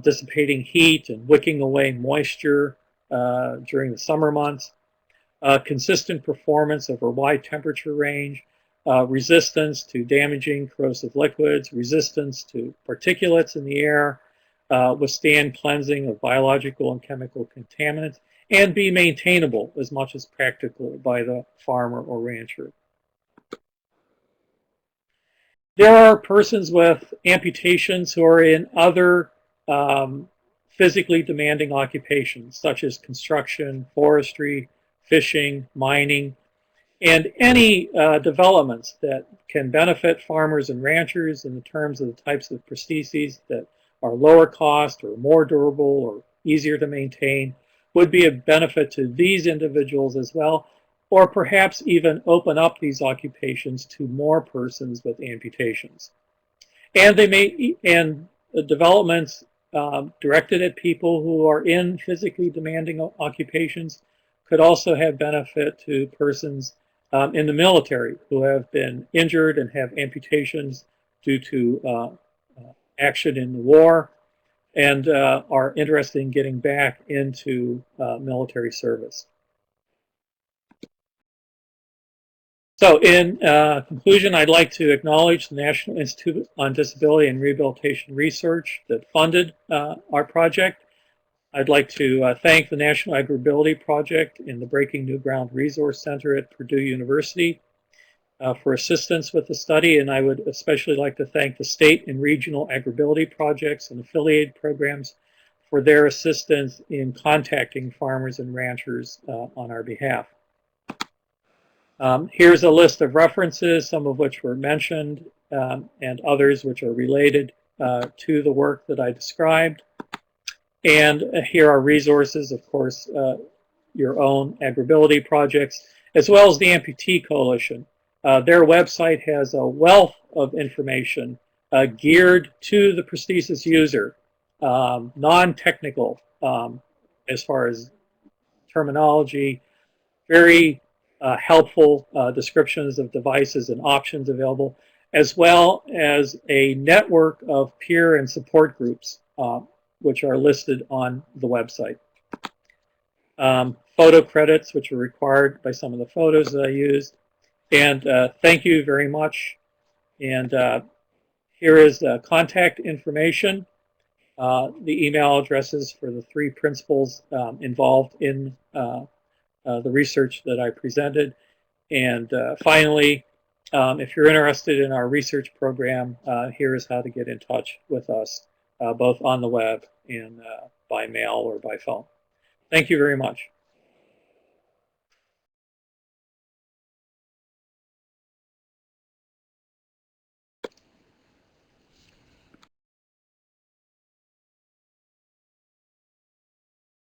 B: dissipating heat and wicking away moisture during the summer months, consistent performance over a wide temperature range, resistance to damaging corrosive liquids, resistance to particulates in the air, withstand cleansing of biological and chemical contaminants, and be maintainable as much as practical by the farmer or rancher. There are persons with amputations who are in other physically demanding occupations, such as construction, forestry, fishing, mining, and any developments that can benefit farmers and ranchers in the terms of the types of prostheses that are lower cost or more durable or easier to maintain would be a benefit to these individuals as well, or perhaps even open up these occupations to more persons with amputations. And the developments directed at people who are in physically demanding occupations could also have benefit to persons in the military who have been injured and have amputations due to action in the war and are interested in getting back into military service. So in conclusion, I'd like to acknowledge the National Institute on Disability and Rehabilitation Research that funded our project. I'd like to thank the National AgrAbility Project and the Breaking New Ground Resource Center at Purdue University for assistance with the study, and I would especially like to thank the state and regional AgrAbility projects and affiliated programs for their assistance in contacting farmers and ranchers on our behalf. Here's a list of references, some of which were mentioned, and others which are related to the work that I described. And here are resources, of course, your own AgrAbility projects, as well as the Amputee Coalition. Their website has a wealth of information geared to the prosthesis user, non-technical as far as terminology, very helpful descriptions of devices and options available, as well as a network of peer and support groups, which are listed on the website. Photo credits, which are required by some of the photos that I used. And thank you very much. And here is the contact information, the email addresses for the three principals involved in the research that I presented. And finally, if you're interested in our research program, here is how to get in touch with us, both on the web and by mail or by phone. Thank you very much.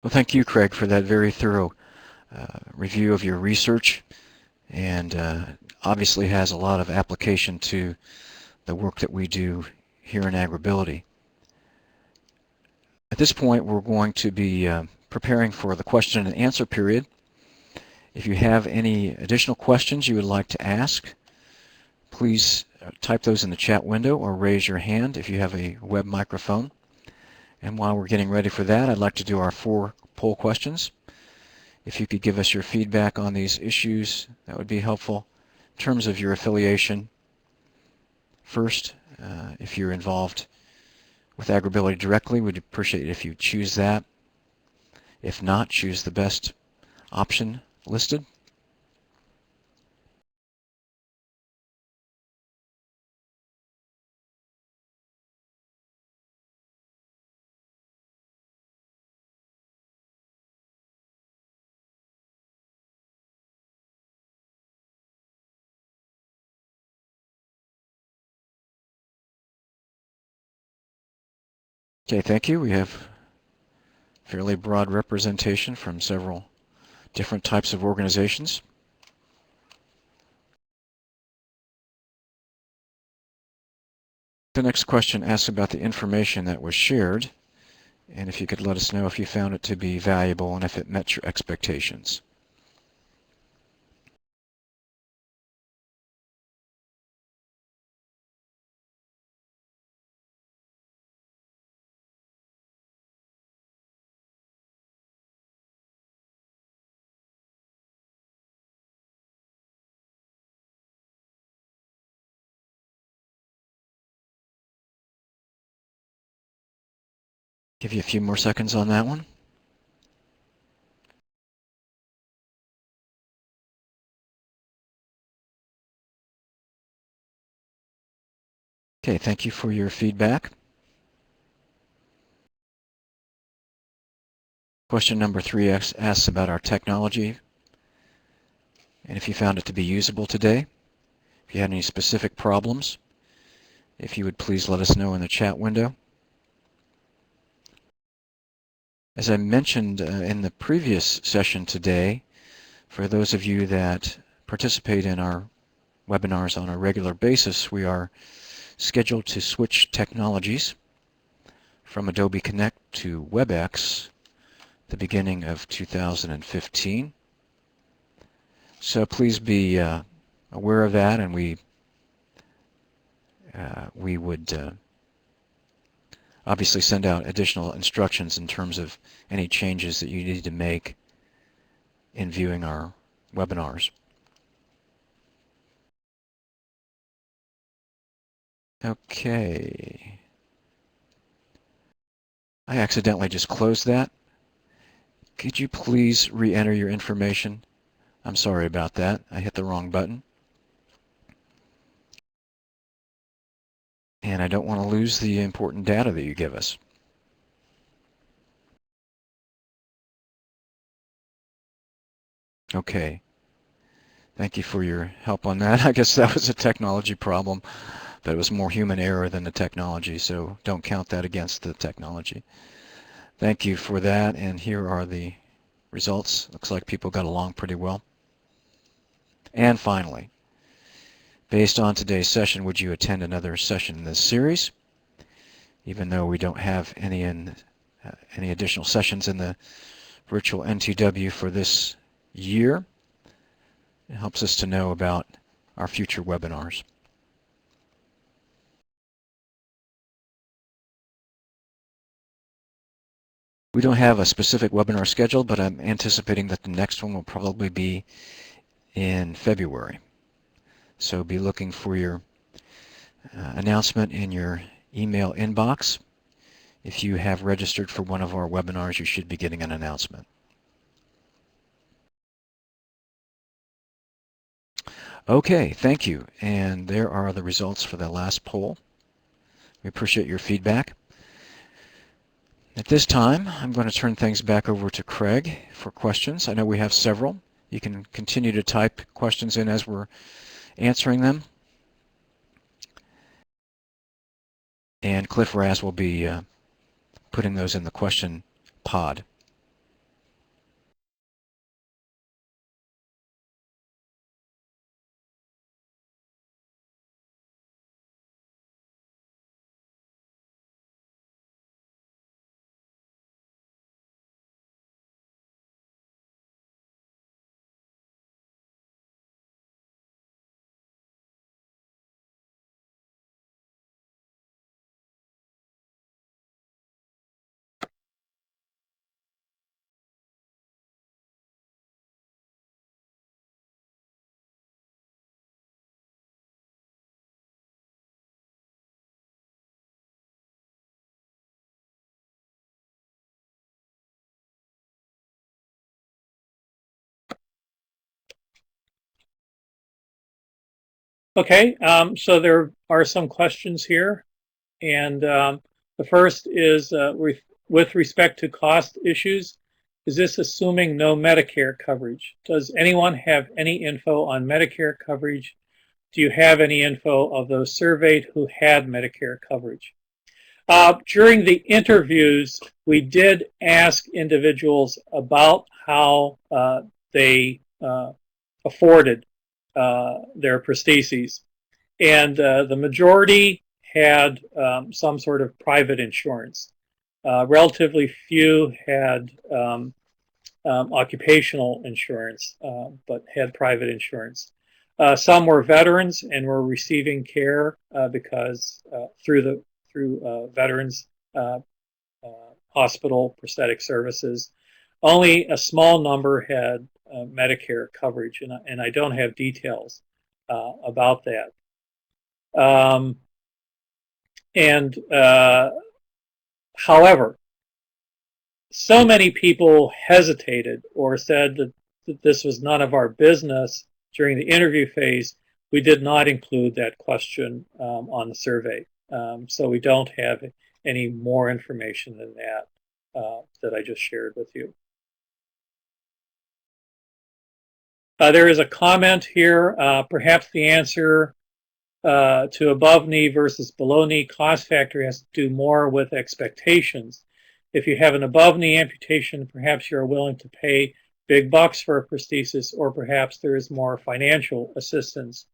A: Well, thank you, Craig, for that very thorough review of your research, and obviously has a lot of application to the work that we do here in AgrAbility. At this point, we're going to be preparing for the question and answer period. If you have any additional questions you would like to ask, please type those in the chat window or raise your hand if you have a web microphone. And while we're getting ready for that, I'd like to do our 4 poll questions. If you could give us your feedback on these issues, that would be helpful. In terms of your affiliation, first, if you're involved with AgrAbility directly, we'd appreciate it if you choose that. If not, choose the best option listed. Okay, thank you. We have fairly broad representation from several different types of organizations. The next question asks about the information that was shared, and if you could let us know if you found it to be valuable and if it met your expectations. Give you a few more seconds on that one. Okay, thank you for your feedback. Question number 3 asks about our technology and if you found it to be usable today. If you had any specific problems, if you would please let us know in the chat window. As I mentioned in the previous session today, for those of you that participate in our webinars on a regular basis, we are scheduled to switch technologies from Adobe Connect to WebEx the beginning of 2015. So please be aware of that, and we would obviously send out additional instructions in terms of any changes that you need to make in viewing our webinars. Okay. I accidentally just closed that. Could you please re-enter your information? I'm sorry about that. I hit the wrong button. And I don't want to lose the important data that you give us. Okay. Thank you for your help on that. I guess that was a technology problem, but it was more human error than the technology, so don't count that against the technology. Thank you for that, and here are the results. Looks like people got along pretty well. And finally, based on today's session, would you attend another session in this series? Even though we don't have any additional sessions in the virtual NTW for this year, it helps us to know about our future webinars. We don't have a specific webinar scheduled, but I'm anticipating that the next one will probably be in February. So be looking for your announcement in your email inbox. If you have registered for one of our webinars, you should be getting an announcement. Okay, thank you. And there are the results for the last poll. We appreciate your feedback. At this time, I'm going to turn things back over to Craig for questions. I know we have several. You can continue to type questions in as we're answering them. And Cliff Raz will be putting those in the question pod.
B: Okay, so there are some questions here. And the first is with respect to cost issues, is this assuming no Medicare coverage? Does anyone have any info on Medicare coverage? Do you have any info of those surveyed who had Medicare coverage? During the interviews, we did ask individuals about how they afforded their prostheses. And the majority had some sort of private insurance. Relatively few had occupational insurance, but had private insurance. Some were veterans and were receiving care because through veterans hospital prosthetic services. Only a small number had Medicare coverage, and I don't have details about that. And however, so many people hesitated or said that this was none of our business during the interview phase. We did not include that question on the survey. So we don't have any more information than that that I just shared with you. There is a comment here. Perhaps the answer to above knee versus below knee cost factor has to do more with expectations. If you have an above knee amputation, perhaps you're willing to pay big bucks for a prosthesis, or perhaps there is more financial assistance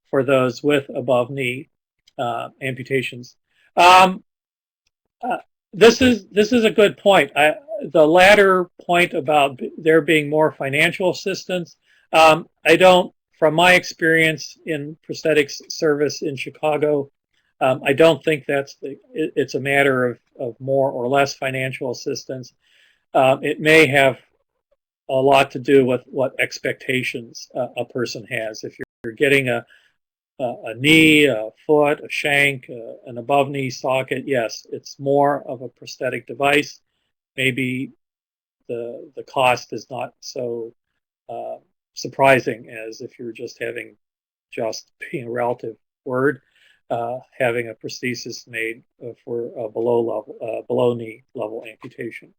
B: for those with above knee amputations. Um, this is a good point. The latter point about there being more financial assistance, I don't, from my experience in prosthetics service in Chicago, I don't think it's a matter of more or less financial assistance. It may have a lot to do with what expectations a person has. If you're getting a knee, a foot, a shank, an above knee socket, yes, it's more of a prosthetic device. Maybe the cost is not so uh, surprising as if you're just having, just being a relative word, having a prosthesis made for a below knee level amputation.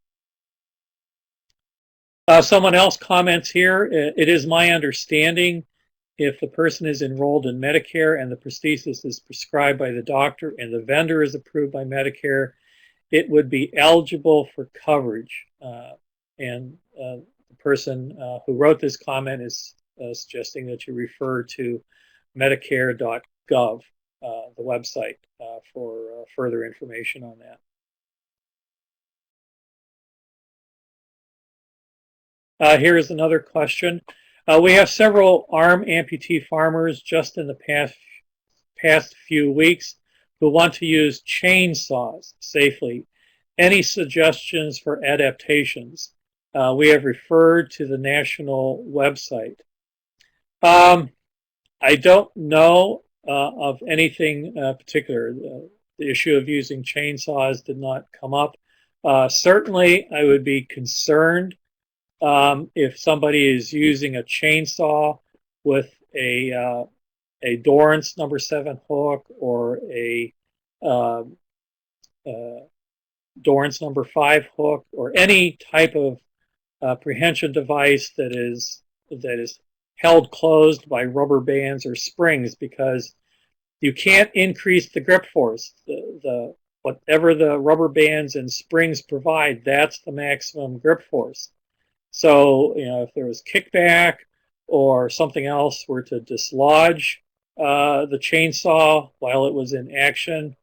B: Someone else comments here, it is my understanding if the person is enrolled in Medicare and the prosthesis is prescribed by the doctor and the vendor is approved by Medicare, it would be eligible for coverage. And the person who wrote this comment is suggesting that you refer to medicare.gov, the website, for further information on that. Here is another question. We have several arm amputee farmers just in the past few weeks who want to use chainsaws safely. Any suggestions for adaptations? We have referred to the national website. I don't know of anything particular. The issue of using chainsaws did not come up. Certainly, I would be concerned if somebody is using a chainsaw with a Dorrance number 7 hook or a uh, Dorrance number 5 hook or any type of prehension device that is held closed by rubber bands or springs, because you can't increase the grip force. Whatever the rubber bands and springs provide, that's the maximum grip force. So, if there was kickback or something else were to dislodge the chainsaw while it was in action,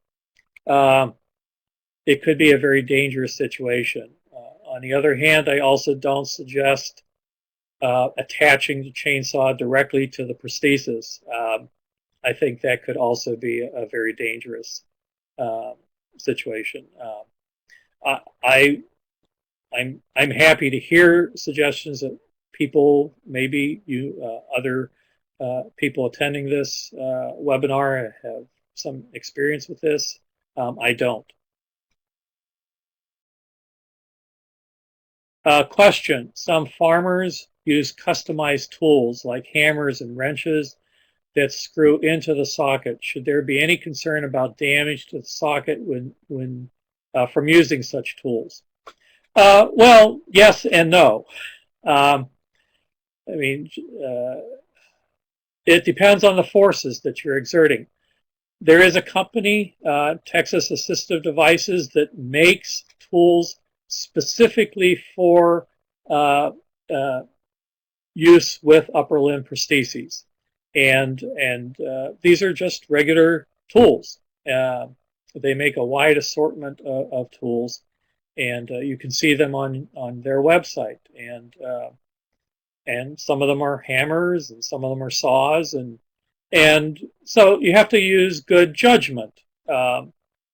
B: it could be a very dangerous situation. On the other hand, I also don't suggest attaching the chainsaw directly to the prosthesis. I think that could also be a very dangerous situation. I'm happy to hear suggestions that people, maybe you other people attending this webinar have some experience with this. I don't. Question: some farmers use customized tools like hammers and wrenches. that screw into the socket? Should there be any concern about damage to the socket when from using such tools? Well, yes and no. Um, I mean, it depends on the forces that you're exerting. There is a company, Texas Assistive Devices, that makes tools specifically for uh, uh, use with upper limb prostheses, and these are just regular tools. Uh, they make a wide assortment of tools, and you can see them on their website. And some of them are hammers, and some of them are saws, and so you have to use good judgment,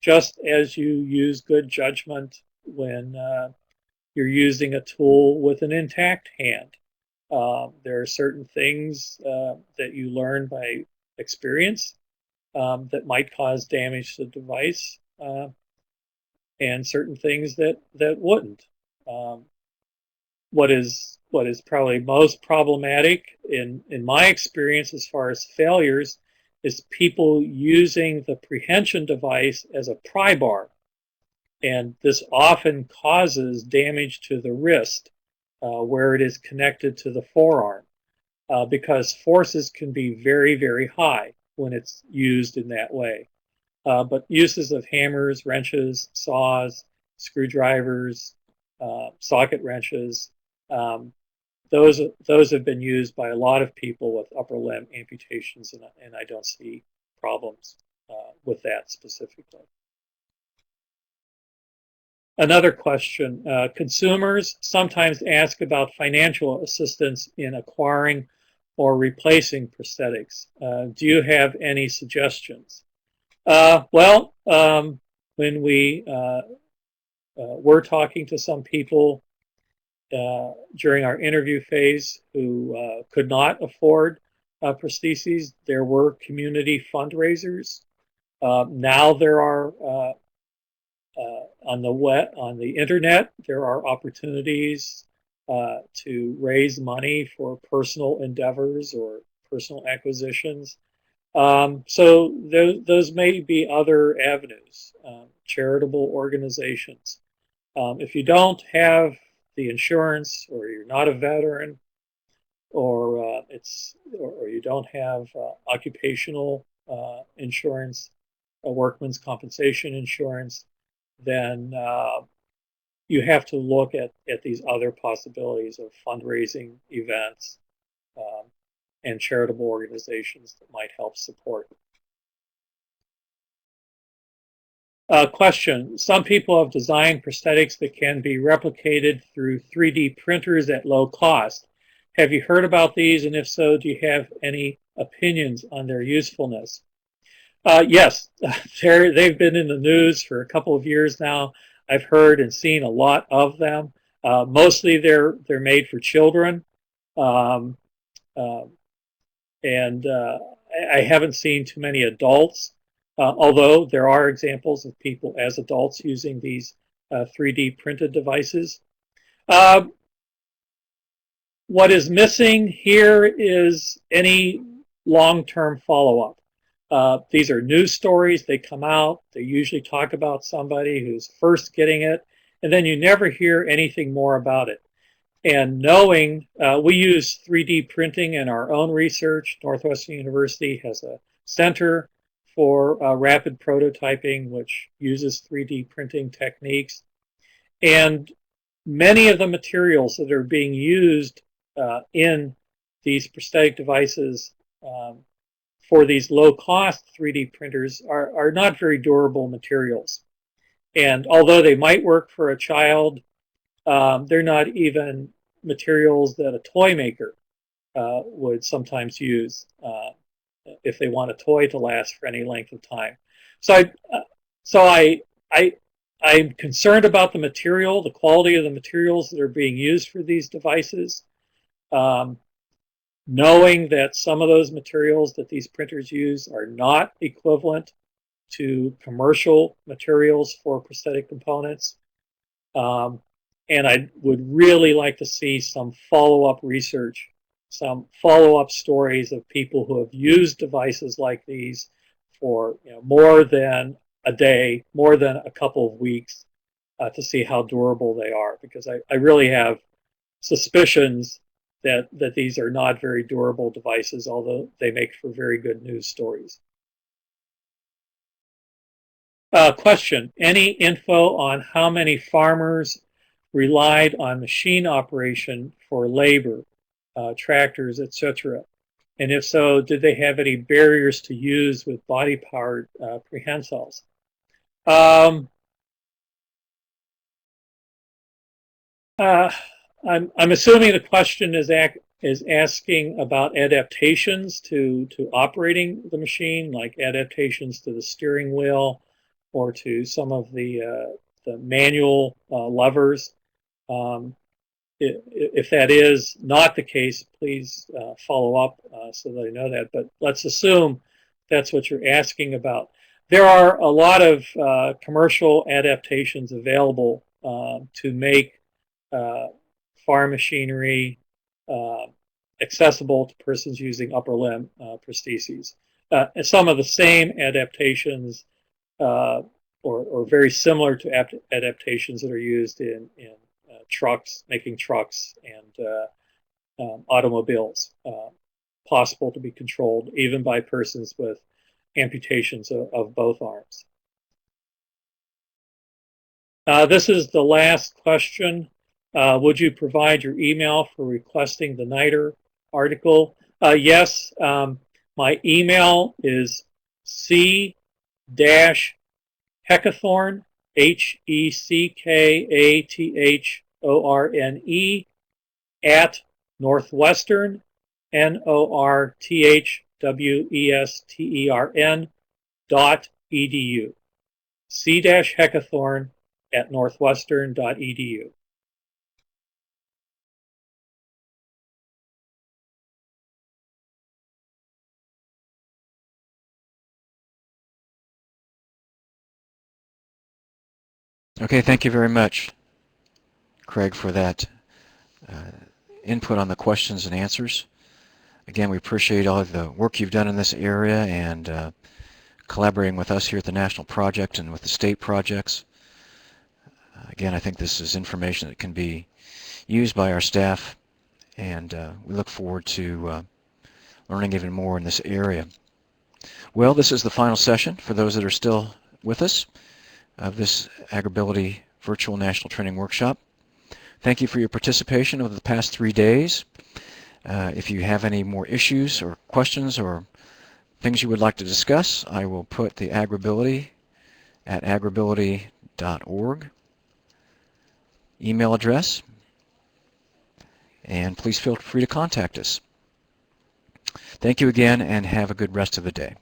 B: just as you use good judgment when you're using a tool with an intact hand. There are certain things that you learn by experience that might cause damage to the device, and certain things that wouldn't. Um, what is probably most problematic in my experience as far as failures is people using the prehension device as a pry bar, and this often causes damage to the wrist where it is connected to the forearm, because forces can be very high when it's used in that way. But uses of hammers, wrenches, saws, screwdrivers, socket wrenches, um, those have been used by a lot of people with upper limb amputations, and I don't see problems with that specifically. Another question, consumers sometimes ask about financial assistance in acquiring or replacing prosthetics. Do you have any suggestions? Well, when we were talking to some people during our interview phase who could not afford prostheses, there were community fundraisers. Now there are on the internet, there are opportunities to raise money for personal endeavors or personal acquisitions. So those may be other avenues, charitable organizations. If you don't have the insurance, or you're not a veteran, or or you don't have occupational insurance, workman's compensation insurance, then you have to look at these other possibilities of fundraising events and charitable organizations that might help support. Question. Some people have designed prosthetics that can be replicated through 3D printers at low cost. Have you heard about these? And if so, do you have any opinions on their usefulness? Yes, they've been in the news for a couple of years now. I've heard and seen a lot of them. Mostly they're made for children. Um, uh, and I haven't seen too many adults, although there are examples of people as adults using these 3D printed devices. What is missing here is any long-term follow-up. These are news stories. They come out. They usually talk about somebody who's first getting it, and then you never hear anything more about it. And knowing, we use 3D printing in our own research. Northwestern University has a center for rapid prototyping, which uses 3D printing techniques. And many of the materials that are being used in these prosthetic devices for these low-cost 3D printers are not very durable materials. And although they might work for a child, they're not even materials that a toy maker would sometimes use if they want a toy to last for any length of time. I'm concerned about the material, the quality of the materials that are being used for these devices. Knowing that some of those materials that these printers use are not equivalent to commercial materials for prosthetic components. And I would really like to see some follow-up research some follow-up stories of people who have used devices like these for more than a day, more than a couple of weeks, to see how durable they are, because I really have suspicions that these are not very durable devices, although they make for very good news stories. Question, any info on how many farmers relied on machine operation for labor, tractors, etc.? And if so, did they have any barriers to use with body-powered prehensils? I'm assuming the question is asking about adaptations to operating the machine, like adaptations to the steering wheel or to some of the manual levers. If that is not the case, please follow up so that I know that. But let's assume that's what you're asking about. There are a lot of commercial adaptations available to make farm machinery accessible to persons using upper limb prostheses. Some of the same adaptations or very similar to adaptations that are used in trucks, making trucks and automobiles possible to be controlled even by persons with amputations of both arms. This is the last question. Would you provide your email for requesting the NITR article? Yes, my email is c-heckathorne, HECKATHORNE, at Northwestern, NORTHWESTERN.edu. c-heckathorne at northwestern.edu.
A: Okay, thank you very much, Craig, for that input on the questions and answers. Again, we appreciate all of the work you've done in this area and collaborating with us here at the National Project and with the state projects. Again, I think this is information that can be used by our staff, and we look forward to learning even more in this area. Well, this is the final session for those that are still with us of this AgrAbility Virtual National Training Workshop. Thank you for your participation over the past 3 days. If you have any more issues or questions or things you would like to discuss, I will put the AgrAbility at agrability.org email address, and please feel free to contact us. Thank you again, and have a good rest of the day.